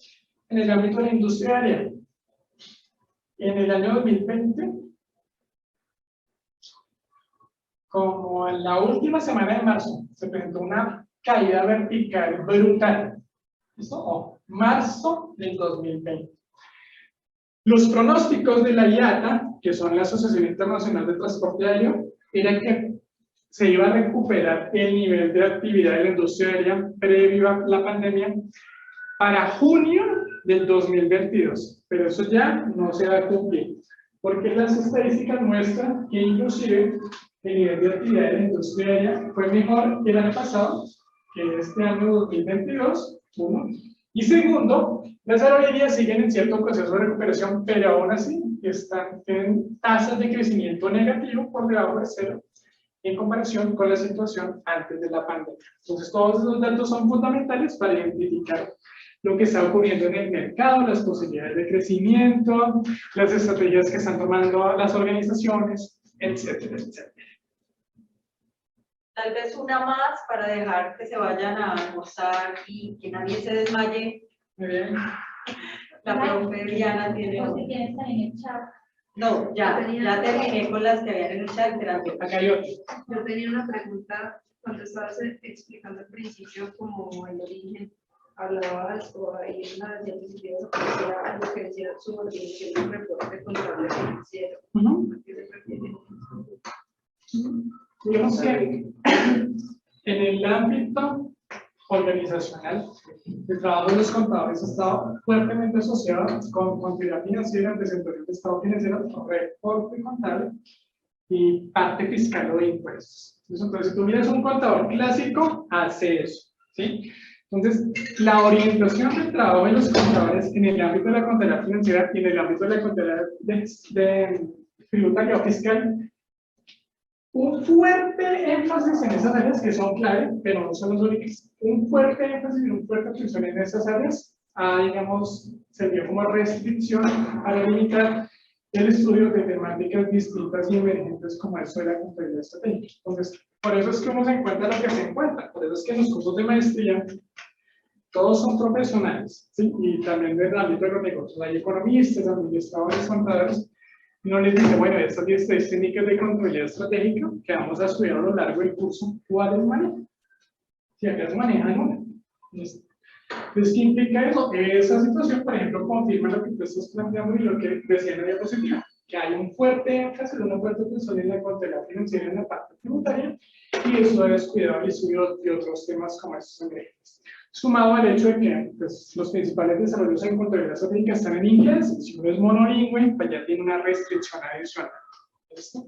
en el ámbito de la industria aérea. En el año 2020, como en la última semana de marzo, se presentó una caída vertical brutal. ¿Listo? Marzo del 2020. Los pronósticos de la IATA, que son la Asociación Internacional de Transporte Aéreo, era que se iba a recuperar el nivel de actividad de la industria aérea previo a la pandemia para junio del 2022, pero eso ya no se va a cumplir, porque las estadísticas muestran que inclusive el nivel de actividad de la industria aérea fue mejor que el año pasado, que este año 2022, uno. Y segundo, las aerolíneas siguen en cierto proceso de recuperación, pero aún así tienen tasas de crecimiento negativo por debajo de cero en comparación con la situación antes de la pandemia. Entonces, todos esos datos son fundamentales para identificar lo que está ocurriendo en el mercado, las posibilidades de crecimiento, las estrategias que están tomando las organizaciones, etcétera, etcétera. Tal vez una más para dejar que se vayan a almorzar y que nadie se desmaye. Muy bien. La profe Diana tiene... O si quieres estar en el chat. No, ya terminé con las que habían en el chat. Acá hay otro. Yo tenía una pregunta cuando estabas explicando al principio como el origen. Hablabas o ahí en las diapositivas aparecía algo que decía subordinación del reporte contable financiero. ¿A qué se refiere? Digamos que en el ámbito organizacional, el trabajo de los contadores ha estado fuertemente asociado con contabilidad financiera, presentación de estado financiero, reporte contable y parte fiscal o de impuestos. Entonces, si tú miras un contador clásico, hace eso, ¿sí? Entonces, la orientación del trabajo de los contadores en el ámbito de la contabilidad financiera y en el ámbito de la contabilidad de tributaria o fiscal, un fuerte énfasis en esas áreas que son clave, pero no son las únicas. Un fuerte énfasis y una fuerte atención en esas áreas digamos, servió como restricción para limitar el estudio de temáticas distintas y emergentes como eso de la contabilidad estratégica. Entonces, por eso es que uno se encuentra lo que se encuentra, por eso es que en los cursos de maestría todos son profesionales, ¿sí? Y también del ámbito de los negocios, hay economistas, administradores, contadores. No les dice, bueno, estas 10 técnicas de contabilidad estratégica que vamos a estudiar a lo largo del curso, ¿cuáles manejan? Si acaso manejan una. Entonces, ¿qué implica eso? Esa situación, por ejemplo, confirma lo que tú estás planteando y lo que decía en la diapositiva, que hay un fuerte énfasis, una fuerte atención en la contabilidad financiera en la parte tributaria, y eso ha descuidado el estudio de otros temas como estos ingredientes. Sumado al hecho de que pues, los principales desarrollos en contabilidad estratégica están en inglés, si uno es monolingüe, pues ya tiene una restricción adicional. ¿Listo?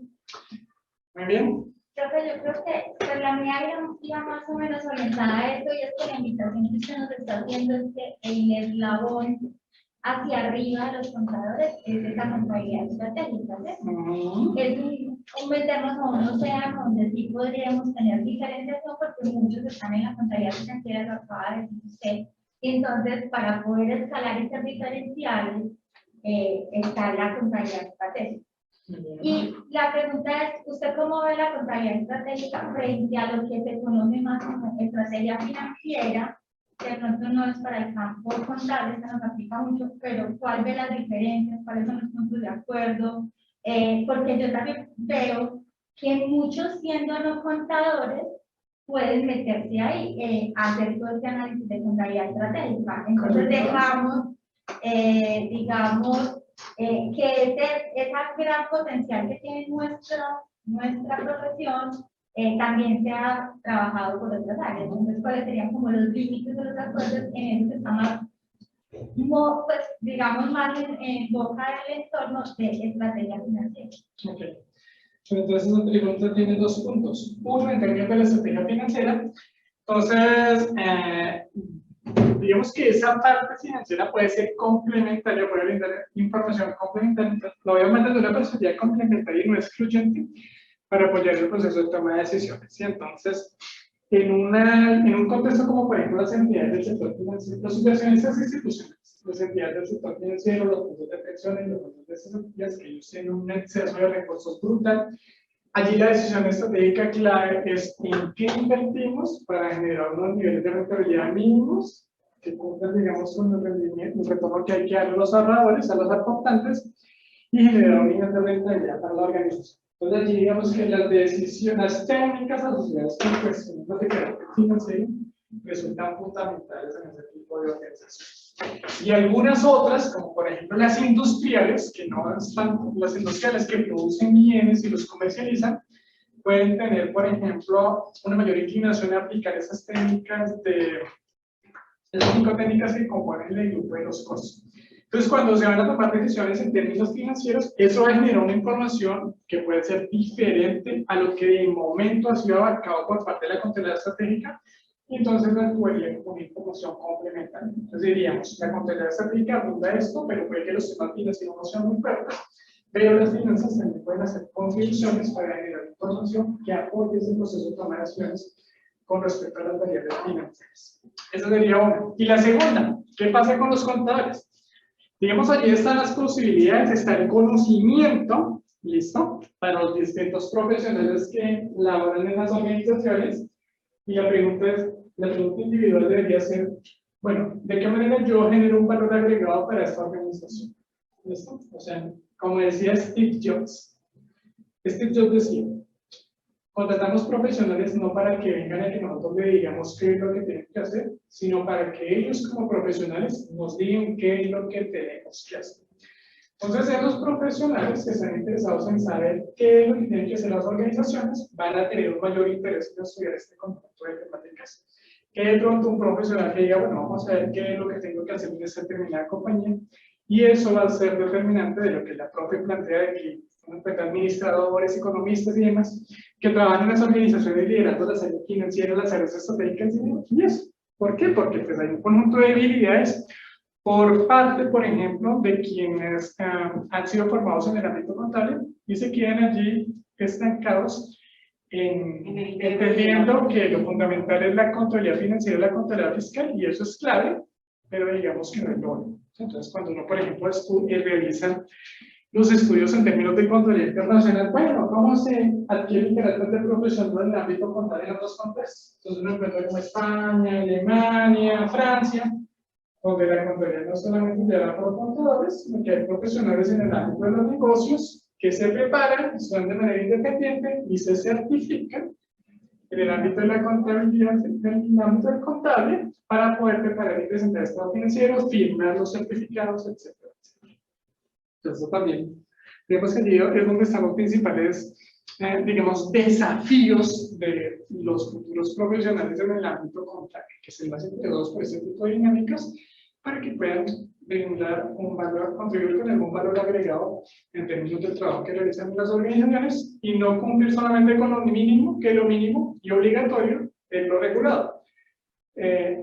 Muy bien. Yo creo que pues, la mía iba más o menos orientada a eso, y es que la invitación que usted nos está haciendo es que el eslabón hacia arriba de los contadores es esa contabilidad estratégica, ¿sí? Es un meternos a un océano donde sí podríamos tener diferenciación, porque muchos están en la contabilidad financiera, lo acaba de decir usted, y entonces para poder escalar esas diferenciales está la contabilidad estratégica. Y la pregunta es, ¿usted cómo ve la contabilidad estratégica frente a lo que se conoce más como estrategia financiera? Que de pronto no es para el campo contable, se nos aplica mucho, pero ¿cuál ve las diferencias? ¿Cuáles son los puntos de acuerdo? Porque yo también veo que muchos, siendo no contadores, pueden meterse ahí a hacer todo este análisis de contabilidad estratégica. Entonces dejamos, digamos, que esa gran potencial que tiene nuestra profesión también se ha trabajado por otras áreas. Entonces, ¿cuáles serían como los límites de los acuerdos en eso que está más, pues, digamos, más en boca del entorno de estrategia financiera? Ok. Entonces, esa pregunta tiene dos puntos. Uno, en términos de la estrategia financiera. Entonces, digamos que esa parte financiera puede ser complementaria, puede brindar información complementaria. Lo voy a mandar de una perspectiva complementaria y no excluyente para apoyar el proceso de toma de decisiones. Y entonces, en un contexto como, por ejemplo, las entidades del sector financiero, los inversionistas institucionales, las entidades del sector financiero, los fondos de pensiones, los fondos de cesantías, que ellos tienen un exceso de recursos brutal. Allí la decisión estratégica clave es en qué invertimos para generar unos niveles de rentabilidad mínimos que cumplan, digamos, con el rendimiento, el retorno que hay que dar a los ahorradores, a los aportantes, y generar un nivel de rentabilidad para la organización. Entonces, allí digamos que las decisiones técnicas asociadas con cuestiones de carácter financiero resultan fundamentales en ese tipo de organizaciones. Y algunas otras, como por ejemplo las industriales, que no están, las industriales que producen bienes y los comercializan, pueden tener, por ejemplo, una mayor inclinación a aplicar esas técnicas que componen el grupo de los costos. Entonces, cuando se van a tomar decisiones en términos financieros, eso va a generar una información que puede ser diferente a lo que de momento ha sido abarcado por parte de la contabilidad estratégica, y entonces lo actuaría como una información complementaria. Entonces diríamos, la contabilidad estratégica apunta esto, pero puede que los temas financieros no sean muy fuertes, pero las finanzas también pueden hacer contribuciones para generar información que apoye ese proceso de toma de decisiones con respecto a las variables financieras. Esa sería una. Y la segunda, ¿qué pasa con los contadores? Digamos, allí están las posibilidades, está el conocimiento, ¿listo? Para los distintos profesionales que laboran en las organizaciones. Y la pregunta individual debería ser, bueno, ¿de qué manera yo genero un valor agregado para esta organización? ¿Listo? O sea, como decía Steve Jobs decía, contratamos profesionales no para que vengan a que nosotros le digamos qué es lo que tienen que hacer, sino para que ellos como profesionales nos digan qué es lo que tenemos que hacer. Entonces, esos profesionales que están interesados en saber qué es lo que tienen que hacer las organizaciones van a tener un mayor interés en estudiar este conjunto de temáticas. Que de pronto un profesional que diga, bueno, vamos a ver qué es lo que tengo que hacer en esta determinada compañía, y eso va a ser determinante de lo que la propia plantea de que administradores, economistas y demás, que trabajan en las organizaciones liderando las áreas financieras, las áreas estratégicas y eso. ¿Por qué? Porque pues, hay un conjunto de debilidades por parte, por ejemplo, de quienes han sido formados en el ámbito contable y se quedan allí estancados entendiendo que lo fundamental es la contabilidad financiera y la contabilidad fiscal, y eso es clave, pero digamos que no es lo único. Entonces, cuando uno, por ejemplo, realiza los estudios en términos de contabilidad internacional, bueno, ¿cómo se adquiere el carácter de profesional en el ámbito contable en otros contextos? Entonces uno encuentra como España, Alemania, Francia, donde la contabilidad no solamente liderada por contadores, sino que hay profesionales en el ámbito de los negocios que se preparan, estudian de manera independiente y se certifican en el ámbito de la contabilidad, en el ámbito del contable, para poder preparar y presentar estados financieros, firmar los certificados, etc. Entonces, también, digamos que allí es donde están los principales, digamos, desafíos de los futuros profesionales en el ámbito contable, que se basen entre todos por este tipo de dinámicas, para que puedan brindar un valor, contribuir con algún valor agregado en términos del trabajo que realizan las organizaciones y no cumplir solamente con lo mínimo, que lo mínimo y obligatorio es lo regulado.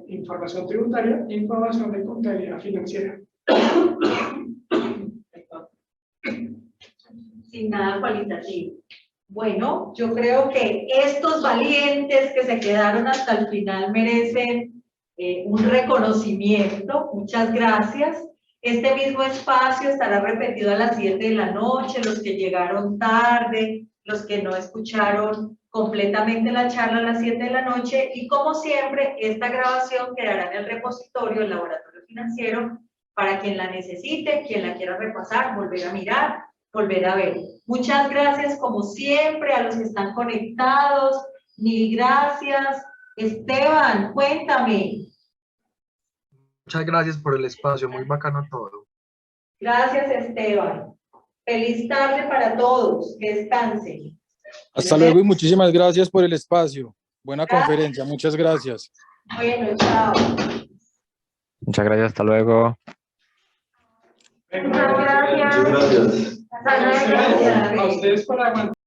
Información tributaria e información de contabilidad financiera. Sin nada cualitativo. Bueno, yo creo que estos valientes que se quedaron hasta el final merecen un reconocimiento. Muchas gracias. Este mismo espacio estará repetido a las 7 de la noche, los que llegaron tarde, los que no escucharon completamente la charla a las 7 de la noche, y como siempre, esta grabación quedará en el repositorio del Laboratorio Financiero para quien la necesite, quien la quiera repasar, volver a mirar, volver a ver. Muchas gracias, como siempre, a los que están conectados. Mil gracias. Esteban, cuéntame. Muchas gracias por el espacio, muy bacano todo. Gracias, Esteban. Feliz tarde para todos. Que descansen. Hasta luego y muchísimas gracias por el espacio. Buena conferencia, muchas gracias. Bueno, chao. Muchas gracias, hasta luego. Bueno, Muchas gracias. Muchas gracias. Hasta luego. a ustedes por aguantar.